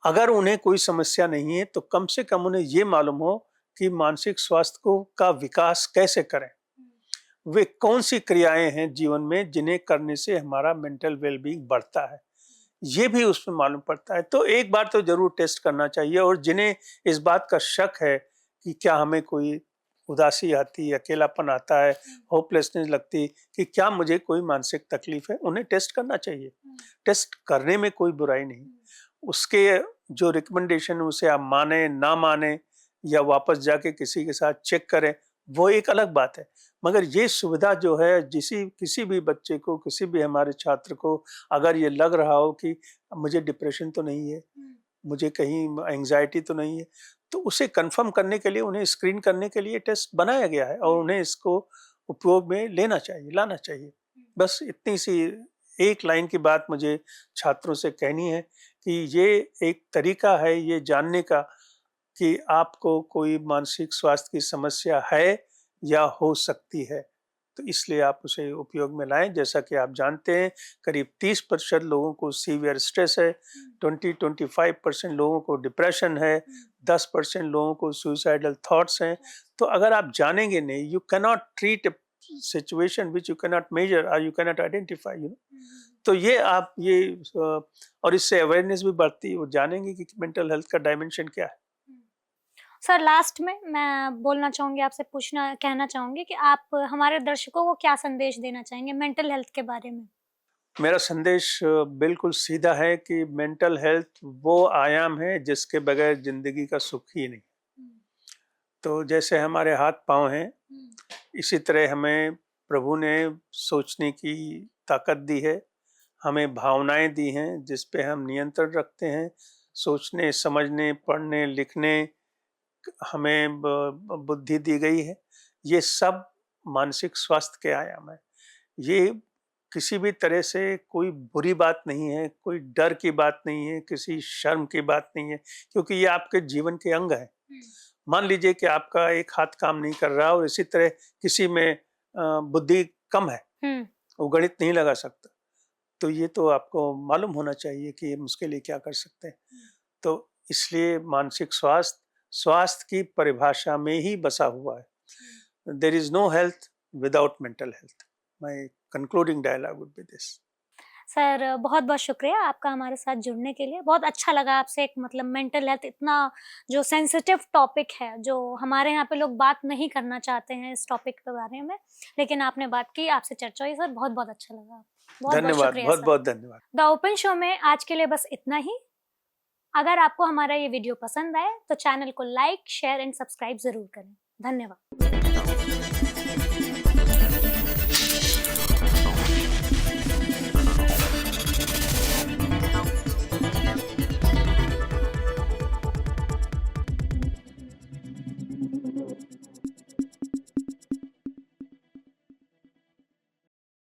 अगर उन्हें कोई समस्या नहीं है तो कम से कम उन्हें ये मालूम हो कि मानसिक स्वास्थ्य का विकास कैसे करें, वे कौन सी क्रियाएं हैं जीवन में जिन्हें करने से हमारा मेंटल वेलबींग बढ़ता है, ये भी उसमें मालूम पड़ता है। तो एक बार तो जरूर टेस्ट करना चाहिए। और जिन्हें इस बात का शक है कि क्या हमें कोई उदासी आती, अकेलापन आता है, होपलेसनेस लगती कि क्या मुझे कोई मानसिक तकलीफ है, उन्हें टेस्ट करना चाहिए। टेस्ट करने में कोई बुराई नहीं। उसके जो रिकमेंडेशन उसे आप माने ना माने या वापस जाके किसी के साथ चेक करें, वो एक अलग बात है। मगर ये सुविधा जो है किसी भी बच्चे को, किसी भी हमारे छात्र को अगर ये लग रहा हो कि मुझे डिप्रेशन तो नहीं है, मुझे कहीं एंजाइटी तो नहीं है, तो उसे कंफर्म करने के लिए, उन्हें स्क्रीन करने के लिए टेस्ट बनाया गया है और उन्हें इसको उपयोग में लाना चाहिए। बस इतनी सी एक लाइन की बात मुझे छात्रों से कहनी है कि ये एक तरीका है ये जानने का कि आपको कोई मानसिक स्वास्थ्य की समस्या है या हो सकती है, तो इसलिए आप उसे उपयोग में लाएं। जैसा कि आप जानते हैं, करीब 30% लोगों को सीवियर स्ट्रेस है, 20-25% लोगों को डिप्रेशन है, 10% लोगों को सुसाइडल थॉट्स हैं। तो अगर आप जानेंगे नहीं, you cannot treat a situation which you cannot measure और यू कैनॉट आइडेंटिफाई, तो और इससे अवेयरनेस भी बढ़ती है, वो जानेंगे कि मेंटल हेल्थ का डायमेंशन क्या है। सर, लास्ट में मैं बोलना चाहूंगी, आपसे कहना चाहूंगी कि आप हमारे दर्शकों को क्या संदेश देना चाहेंगे मेंटल हेल्थ के बारे में? मेरा संदेश बिल्कुल सीधा है कि मेंटल हेल्थ वो आयाम है जिसके बगैर जिंदगी का सुख ही नहीं। तो जैसे हमारे हाथ पांव हैं, इसी तरह हमें प्रभु ने सोचने की ताकत दी है, हमें भावनाएं दी हैं जिस पे हम नियंत्रण रखते हैं, सोचने, समझने, पढ़ने, लिखने हमें बुद्धि दी गई है। ये सब मानसिक स्वास्थ्य के आयाम है। ये किसी भी तरह से कोई बुरी बात नहीं है, कोई डर की बात नहीं है, किसी शर्म की बात नहीं है, क्योंकि ये आपके जीवन के अंग है। मान लीजिए कि आपका एक हाथ काम नहीं कर रहा और इसी तरह किसी में बुद्धि कम है, वो गणित नहीं लगा सकता, तो ये तो आपको मालूम होना चाहिए कि हम उसके लिए क्या कर सकते हैं। तो इसलिए मानसिक स्वास्थ्य की परिभाषा में ही बसा हुआ है। There is no health without mental health. My concluding dialogue would be this. Sir, बहुत बहुत शुक्रिया आपका हमारे साथ जुड़ने के लिए। बहुत अच्छा लगा आपसे एक मेंटल हेल्थ इतना जो सेंसिटिव टॉपिक है, जो हमारे यहाँ पे लोग बात नहीं करना चाहते हैं इस टॉपिक के बारे में, लेकिन आपने बात की, आपसे चर्चा हुई। सर, बहुत बहुत अच्छा लगा। धन्यवाद, बहुत बहुत धन्यवाद। द ओपन शो में आज के लिए बस इतना ही। अगर आपको हमारा ये वीडियो पसंद आए तो चैनल को लाइक, शेयर एंड सब्सक्राइब जरूर करें। धन्यवाद।